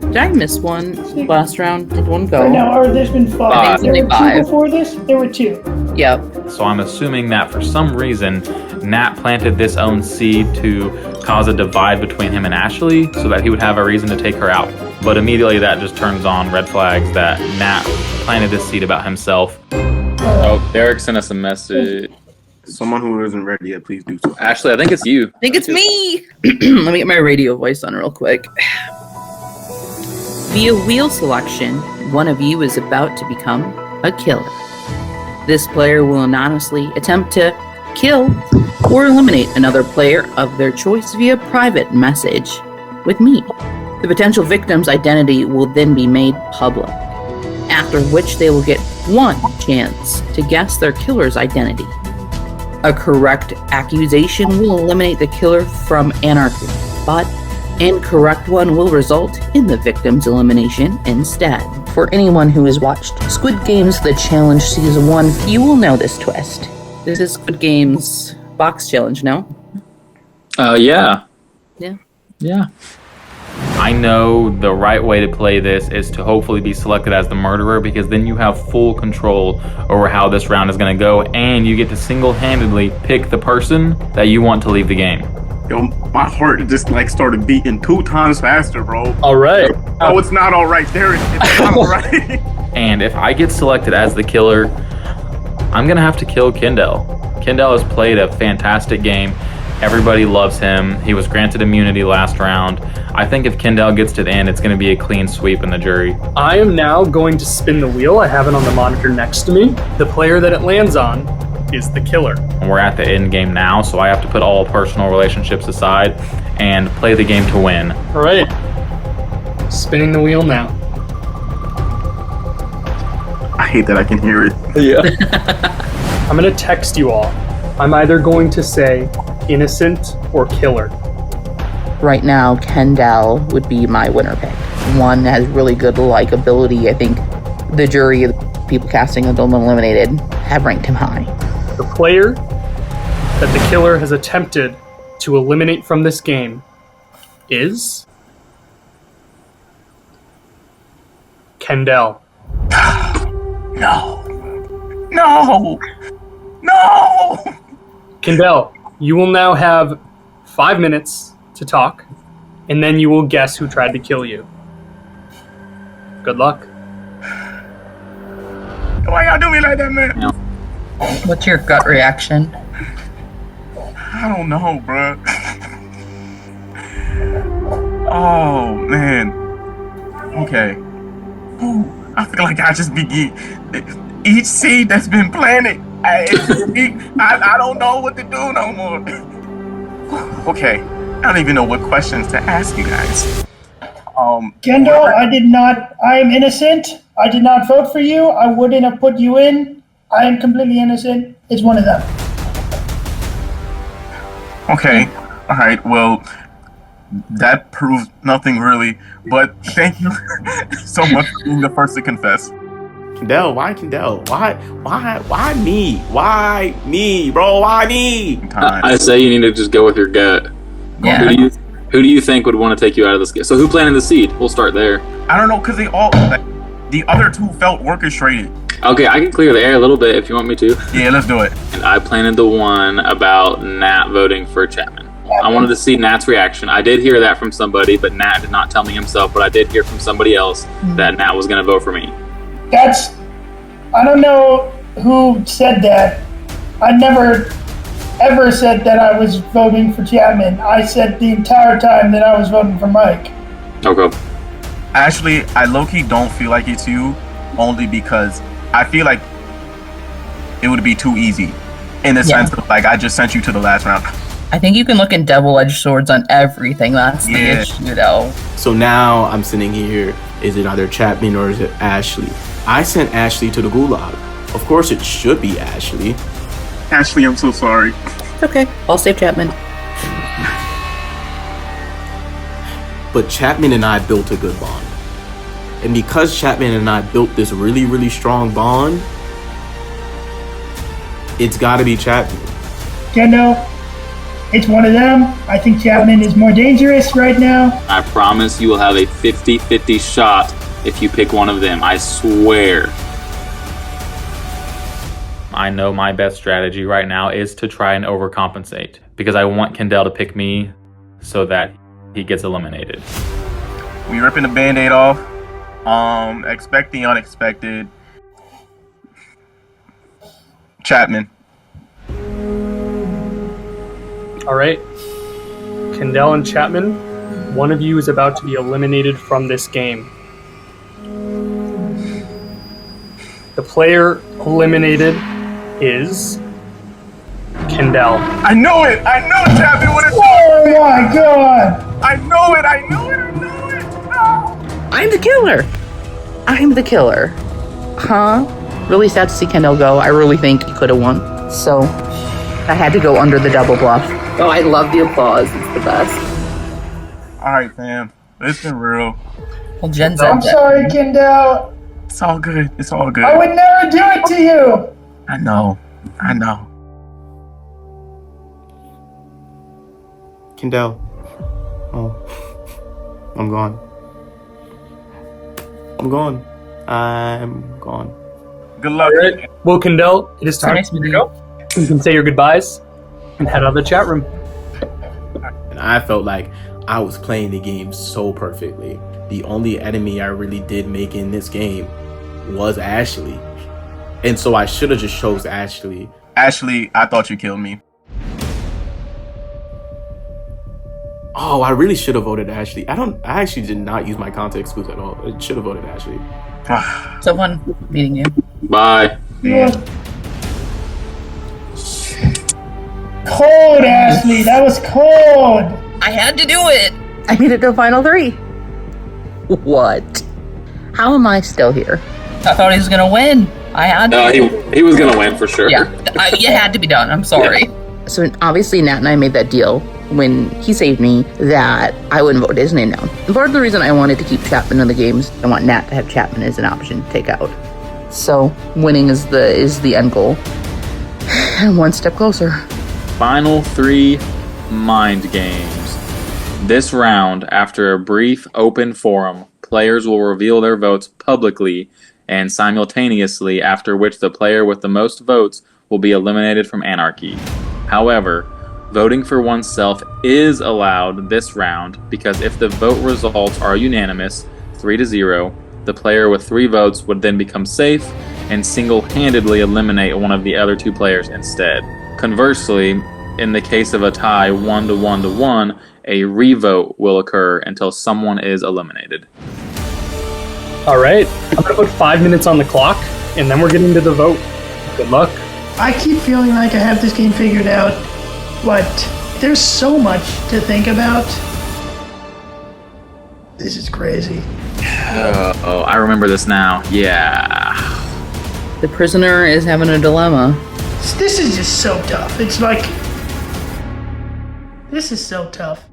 Did I miss one last round? Did one go? Or no, or there's been 5. I think it's There only were 5. 2 before this? There were 2. Yep. So I'm assuming that for some reason, Nat planted this own seed to cause a divide between him and Ashley so that he would have a reason to take her out. But immediately that just turns on red flags that Nat planted this seed about himself. Oh, Derek sent us a message. Someone who isn't ready yet, please do so. Ashley, I think it's you. I think it's me. Let me get my radio voice on real quick. Via wheel selection, one of you is about to become a killer. This player will anonymously attempt to kill or eliminate another player of their choice via private message with me. The potential victim's identity will then be made public, after which they will get one chance to guess their killer's identity. A correct accusation will eliminate the killer from Anarchy, but incorrect one will result in the victim's elimination instead. For anyone who has watched Squid Games The Challenge Season 1, you will know this twist. This is Squid Games Box Challenge, no? Yeah. Yeah. I know the right way to play this is to hopefully be selected as the murderer, because then you have full control over how this round is going to go, and you get to single-handedly pick the person that you want to leave the game. Yo, my heart just like started beating 2 times faster, bro. All right. Oh, it's not all right. There it is. It's not all right. And if I get selected as the killer, I'm going to have to kill Kendall. Kendall has played a fantastic game. Everybody loves him. He was granted immunity last round. I think if Kendall gets to the end, it's going to be a clean sweep in the jury. I am now going to spin the wheel. I have it on the monitor next to me. The player that it lands on is the killer. And we're at the end game now, so I have to put all personal relationships aside and play the game to win. All right. Spinning the wheel now. I hate that I can hear it. Yeah. I'm going to text you all. I'm either going to say innocent or killer. Right now, Kendall would be my winner pick. One has really good likability. I think the jury, the people casting the film eliminated, have ranked him high. The player that the killer has attempted to eliminate from this game is Kendall. No. Kendall, you will now have 5 minutes to talk, and then you will guess who tried to kill you. Good luck. Why y'all do me like that, man? No. What's your gut reaction? I don't know, bruh. Oh, man. Okay. Ooh, I feel like I just begin. Each seed that's been planted, I don't know what to do no more. Okay, I don't even know what questions to ask you guys. Kendall, I am innocent. I did not vote for you. I wouldn't have put you in. I am completely innocent. It's one of them. Okay, all right, well, that proves nothing really, but thank you so much for being the first to confess. Kendall, why Kendall? Why me? Why me, bro? Why me? I say you need to just go with your gut. Yeah. Who do you think would want to take you out of this game? So who planted the seed? We'll start there. I don't know, because they all, the other two felt orchestrated. Okay, I can clear the air a little bit if you want me to. Yeah, let's do it. And I planted the one about Nat voting for Chapman. I wanted to see Nat's reaction. I did hear that from somebody, but Nat did not tell me himself, but I did hear from somebody else that Nat was going to vote for me. I don't know who said that. I never ever said that I was voting for Chapman. I said the entire time that I was voting for Mike. Okay. Actually, I low-key don't feel like it's you, only because I feel like it would be too easy. In the sense of, like, I just sent you to the last round. I think you can look in double-edged swords on everything. That's the issue, though. So now I'm sitting here. Is it either Chapman or is it Ashley? I sent Ashley to the gulag. Of course it should be Ashley. Ashley, I'm so sorry. It's okay. I'll save Chapman. But Chapman and I built a good bond. And because Chapman and I built this really, really strong bond, it's gotta be Chapman. Kendall, it's one of them. I think Chapman is more dangerous right now. I promise you will have a 50-50 shot if you pick one of them. I swear. I know my best strategy right now is to try and overcompensate, because I want Kendall to pick me so that he gets eliminated. We ripping the Band-Aid off. Expect the unexpected. Chapman. All right. Kendall and Chapman, one of you is about to be eliminated from this game. The player eliminated is Kendall. I know it! I know Chapman would have done Oh it! my god! I know it! I know it! I know it! No! I'm the killer. I'm the killer. Huh? Really sad to see Kendall go. I really think he could have won. So, I had to go under the double bluff. Oh, I love the applause. It's the best. Alright, fam. It's been real. Well, Jen's I'm sorry, Kendall. It's all good. It's all good. I would never do it to you. I know. I know. Kendall. Oh. I'm gone. I'm gone. I'm gone. Good luck. All right. Well, Kendall, it is time nice for you to meeting go. You can say your goodbyes and head out of the chat room. And I felt like I was playing the game so perfectly. The only enemy I really did make in this game was Ashley. And so I should have just chose Ashley. Ashley, I thought you killed me. Oh, I really should have voted Ashley. I actually did not use my context clues at all. I should have voted Ashley. So fun meeting you. Bye. Yeah. Cold, Ashley. That was cold. I had to do it. I made it to final 3. What? How am I still here? I thought he was gonna win. I had to. No, he was gonna win for sure. Yeah, it had to be done. I'm sorry. So obviously Nat and I made that deal when he saved me that I wouldn't vote his name down. And part of the reason I wanted to keep Chapman in the games, I want Nat to have Chapman as an option to take out. So winning is the end goal. And one step closer. Final 3 mind games. This round, after a brief open forum, players will reveal their votes publicly and simultaneously, after which the player with the most votes will be eliminated from Anarchy. However, voting for oneself is allowed this round because if the vote results are unanimous, 3-0, the player with 3 votes would then become safe and single-handedly eliminate one of the other 2 players instead. Conversely, in the case of a tie 1-1-1, a revote will occur until someone is eliminated. All right. I'm going to put 5 minutes on the clock, and then we're getting to the vote. Good luck. I keep feeling like I have this game figured out, but there's so much to think about. This is crazy. Oh, I remember this now. Yeah. The prisoner is having a dilemma. This is just so tough. It's like, this is so tough.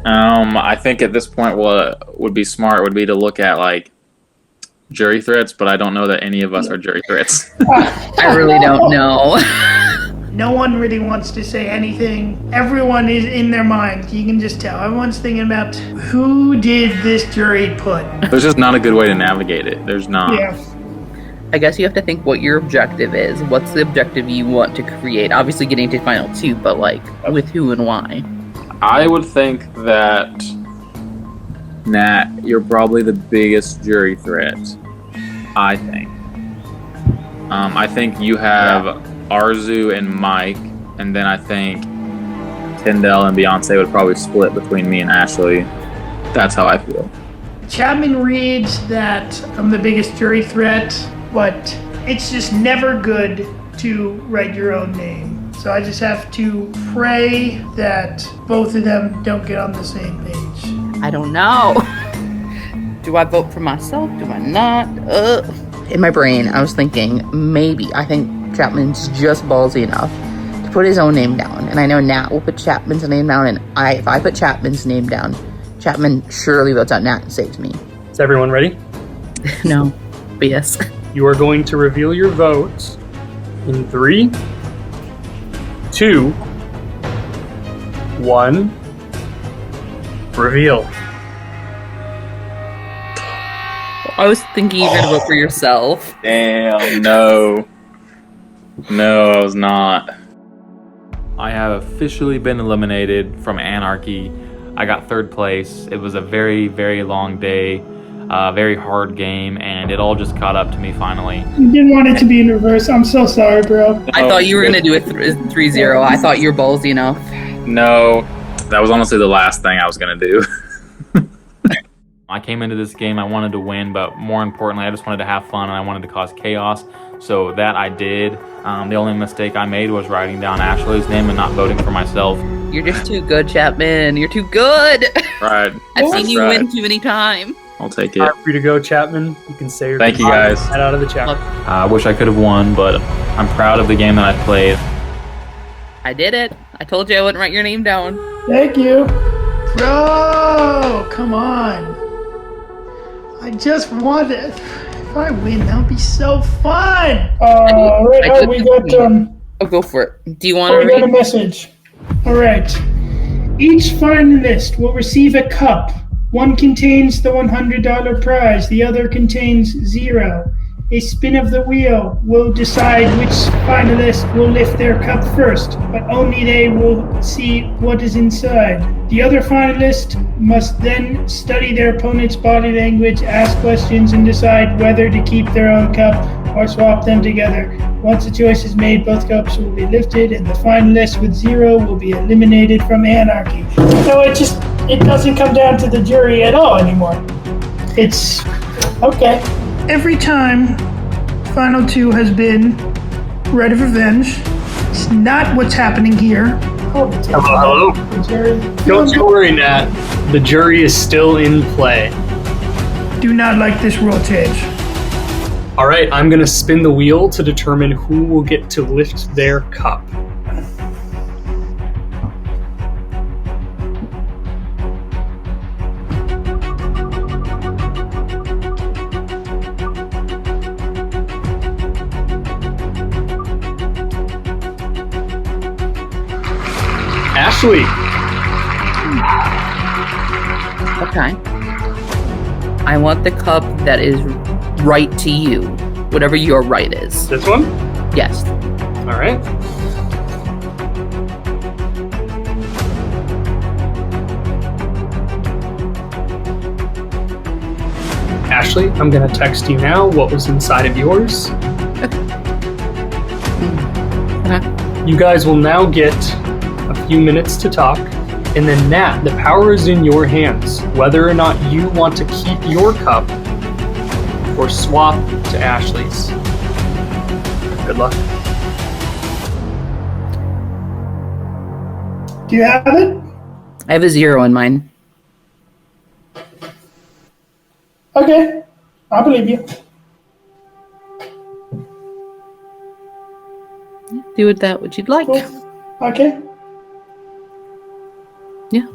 I think at this point what would be smart would be to look at like jury threats, but I don't know that any of us are jury threats. I really don't know. No one really wants to say anything. Everyone is in their mind. You can just tell. Everyone's thinking about who did this jury put. There's just not a good way to navigate it. There's not. Yeah. I guess you have to think what your objective is. What's the objective you want to create? Obviously getting to final 2, but like with who and why? I would think that Nat, you're probably the biggest jury threat. I think. I think you have Arzu and Mike, and then I think Kendall and Beyonce would probably split between me and Ashley. That's how I feel. Chapman reads that I'm the biggest jury threat, but it's just never good to write your own name. So I just have to pray that both of them don't get on the same page. I don't know. Do I vote for myself? Do I not? In my brain, I was thinking I think Chapman's just ballsy enough to put his own name down. And I know Nat will put Chapman's name down, and if I put Chapman's name down, Chapman surely votes out Nat and saves me. Is everyone ready? No, but yes. You are going to reveal your votes in 3, 2, 1. Reveal. I was thinking you were going to vote for yourself. Damn, no. No, I was not. I have officially been eliminated from Anarchy. I got 3rd place. It was a very, very long day. very hard game, and it all just caught up to me finally. You didn't want it to be in reverse. I'm so sorry, bro. I thought you were going to do it 3-0. I thought you were ballsy enough. No, that was honestly the last thing I was going to do. I came into this game, I wanted to win, but more importantly, I just wanted to have fun and I wanted to cause chaos. So that I did. The only mistake I made was writing down Ashley's name and not voting for myself. You're just too good, Chapman. You're too good. Right. I've seen you win too many times. I'll take All it. right, free to go, Chapman. You can say your Thank you, goodbye. guys. Head out of the chat. I wish I could have won, but I'm proud of the game that I played. I did it. I told you I wouldn't write your name down. Thank you. Bro, come on. I just wanted. If I win, that would be so fun. Right, we got Oh, go for it. Do you want we to got a read? message. All right. Each finalist will receive a cup. One contains the $100 prize. The other contains 0. A spin of the wheel will decide which finalist will lift their cup first, but only they will see what is inside. The other finalist must then study their opponent's body language, ask questions, and decide whether to keep their own cup or swap them together. Once the choice is made, both cups will be lifted, and the finalist with 0 will be eliminated from Anarchy. So it doesn't come down to the jury at all anymore. It's okay. Every time Final 2 has been Right of Revenge, it's not what's happening here. Hello. Don't you worry, Nat. The jury is still in play. Do not like this rule change. All right, I'm going to spin the wheel to determine who will get to lift their cup. Ashley. Okay. I want the cup that is right to you. Whatever your right is. This one? Yes. All right. Ashley, I'm going to text you now what was inside of yours. You guys will now get a few minutes to talk, and then Nat, the power is in your hands, whether or not you want to keep your cup or swap to Ashley's. Good luck. Do you have it? I have a 0 in mine. Okay, I believe you. Do with that what you'd like. Okay. Yeah.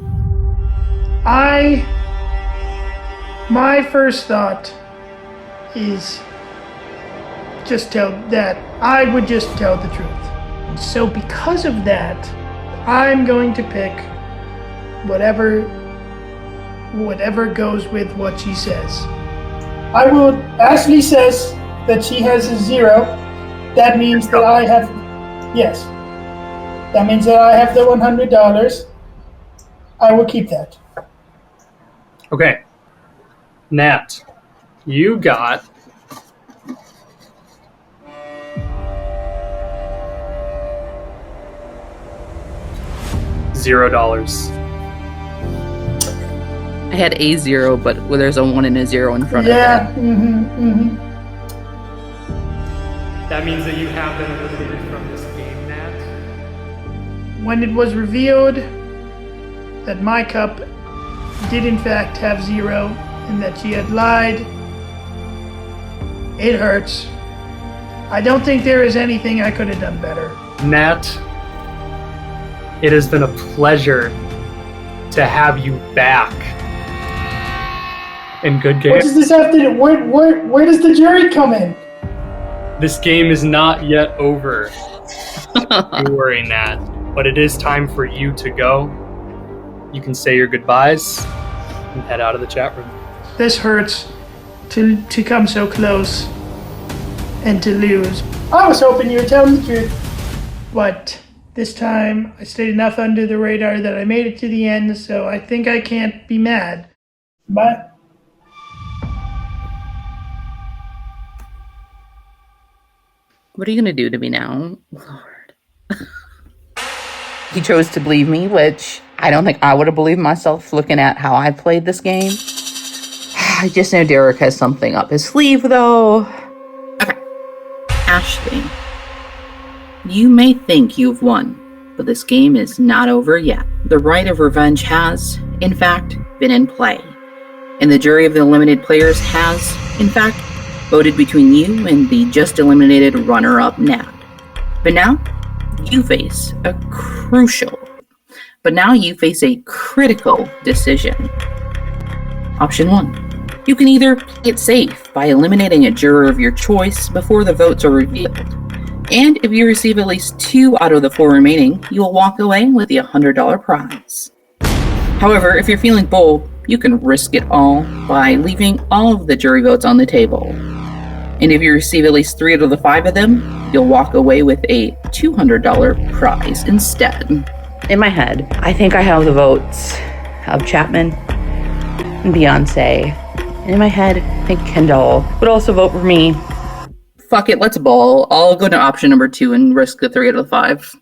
My first thought is I would just tell the truth. So because of that, I'm going to pick whatever goes with what she says. Ashley says that she has a 0. That means that I have, yes. That means that I have the $100. I will keep that. Okay. Nat, you got $0. I had a 0, but there's a 1 and a 0 in front of Yeah. it. That means that you have been eliminated from this game, Nat. When it was revealed that my cup did in fact have 0 and that she had lied, it hurts. I don't think there is anything I could have done better. Nat, it has been a pleasure to have you back. In good game. What does this have to do? Where does the jury come in? This game is not yet over. Don't worry, Nat. But it is time for you to go. You can say your goodbyes and head out of the chat room. This hurts to come so close and to lose. I was hoping you were telling the truth. But this time I stayed enough under the radar that I made it to the end, so I think I can't be mad. Bye. What are you going to do to me now? Lord. He chose to believe me, which I don't think I would have believed myself looking at how I played this game. I just know Derek has something up his sleeve, though. Okay. Ashley, you may think you've won, but this game is not over yet. The right of revenge has, in fact, been in play. And the jury of the eliminated players has, in fact, voted between you and the just eliminated runner-up Nat. But now, you face a critical decision. Option 1. You can either play it safe by eliminating a juror of your choice before the votes are revealed. And if you receive at least 2 out of the 4 remaining, you will walk away with the $100 prize. However, if you're feeling bold, you can risk it all by leaving all of the jury votes on the table. And if you receive at least 3 out of the 5 of them, you'll walk away with a $200 prize instead. In my head, I think I have the votes of Chapman and Beyonce. And in my head, I think Kendall would also vote for me. Fuck it, let's ball. I'll go to option number 2 and risk the 3 out of the 5.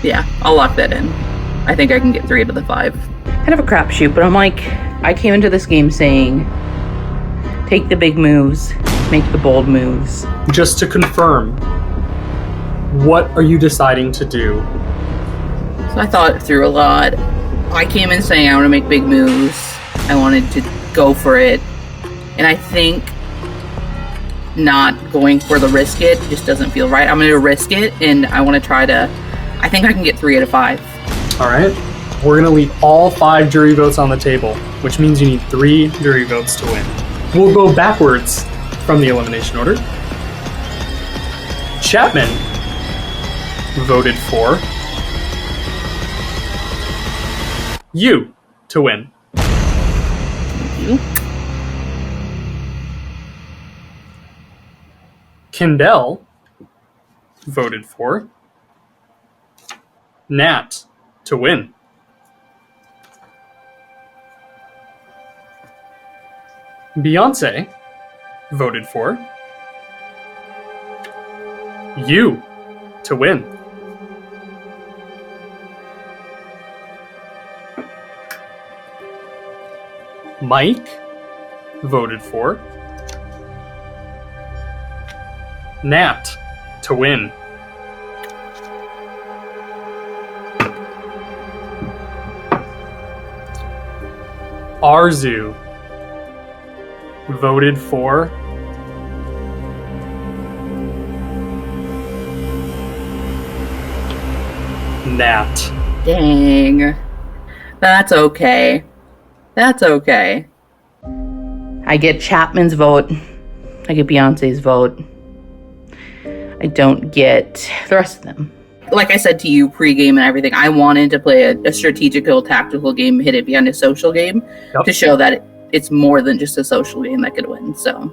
Yeah, I'll lock that in. I think I can get 3 out of the 5. Kind of a crapshoot, but I'm like, I came into this game saying, take the big moves, make the bold moves. Just to confirm, what are you deciding to do? So I thought through a lot. I came in saying I want to make big moves. I wanted to go for it. And I think not going for the risk it just doesn't feel right. I'm going to risk it, and I want to try to... I think I can get 3 out of 5. All right. We're going to leave all 5 jury votes on the table, which means you need 3 jury votes to win. We'll go backwards from the elimination order. Chapman voted for you to win. You? Kendall voted for Nat to win. Beyonce voted for you to win. Mike voted for Nat to win. Arzu voted for Nat. Dang. That's okay. That's okay. I get Chapman's vote. I get Beyonce's vote. I don't get the rest of them. Like I said to you pre-game and everything, I wanted to play a strategical, tactical game, hit it behind a social game to show that it's more than just a social game that could win. So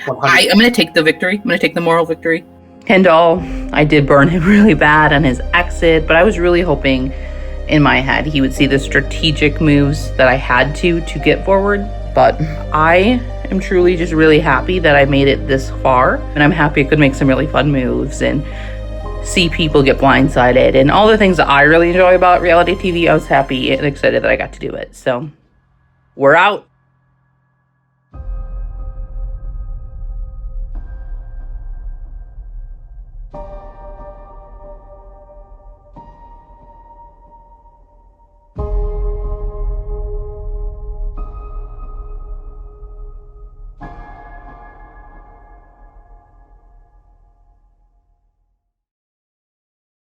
I'm going to take the victory. I'm going to take the moral victory. Kendall, I did burn him really bad on his exit, but I was really hoping in my head he would see the strategic moves that I had to get forward. But I am truly just really happy that I made it this far, and I'm happy I could make some really fun moves and see people get blindsided and all the things that I really enjoy about reality TV. I was happy and excited that I got to do it. So we're out.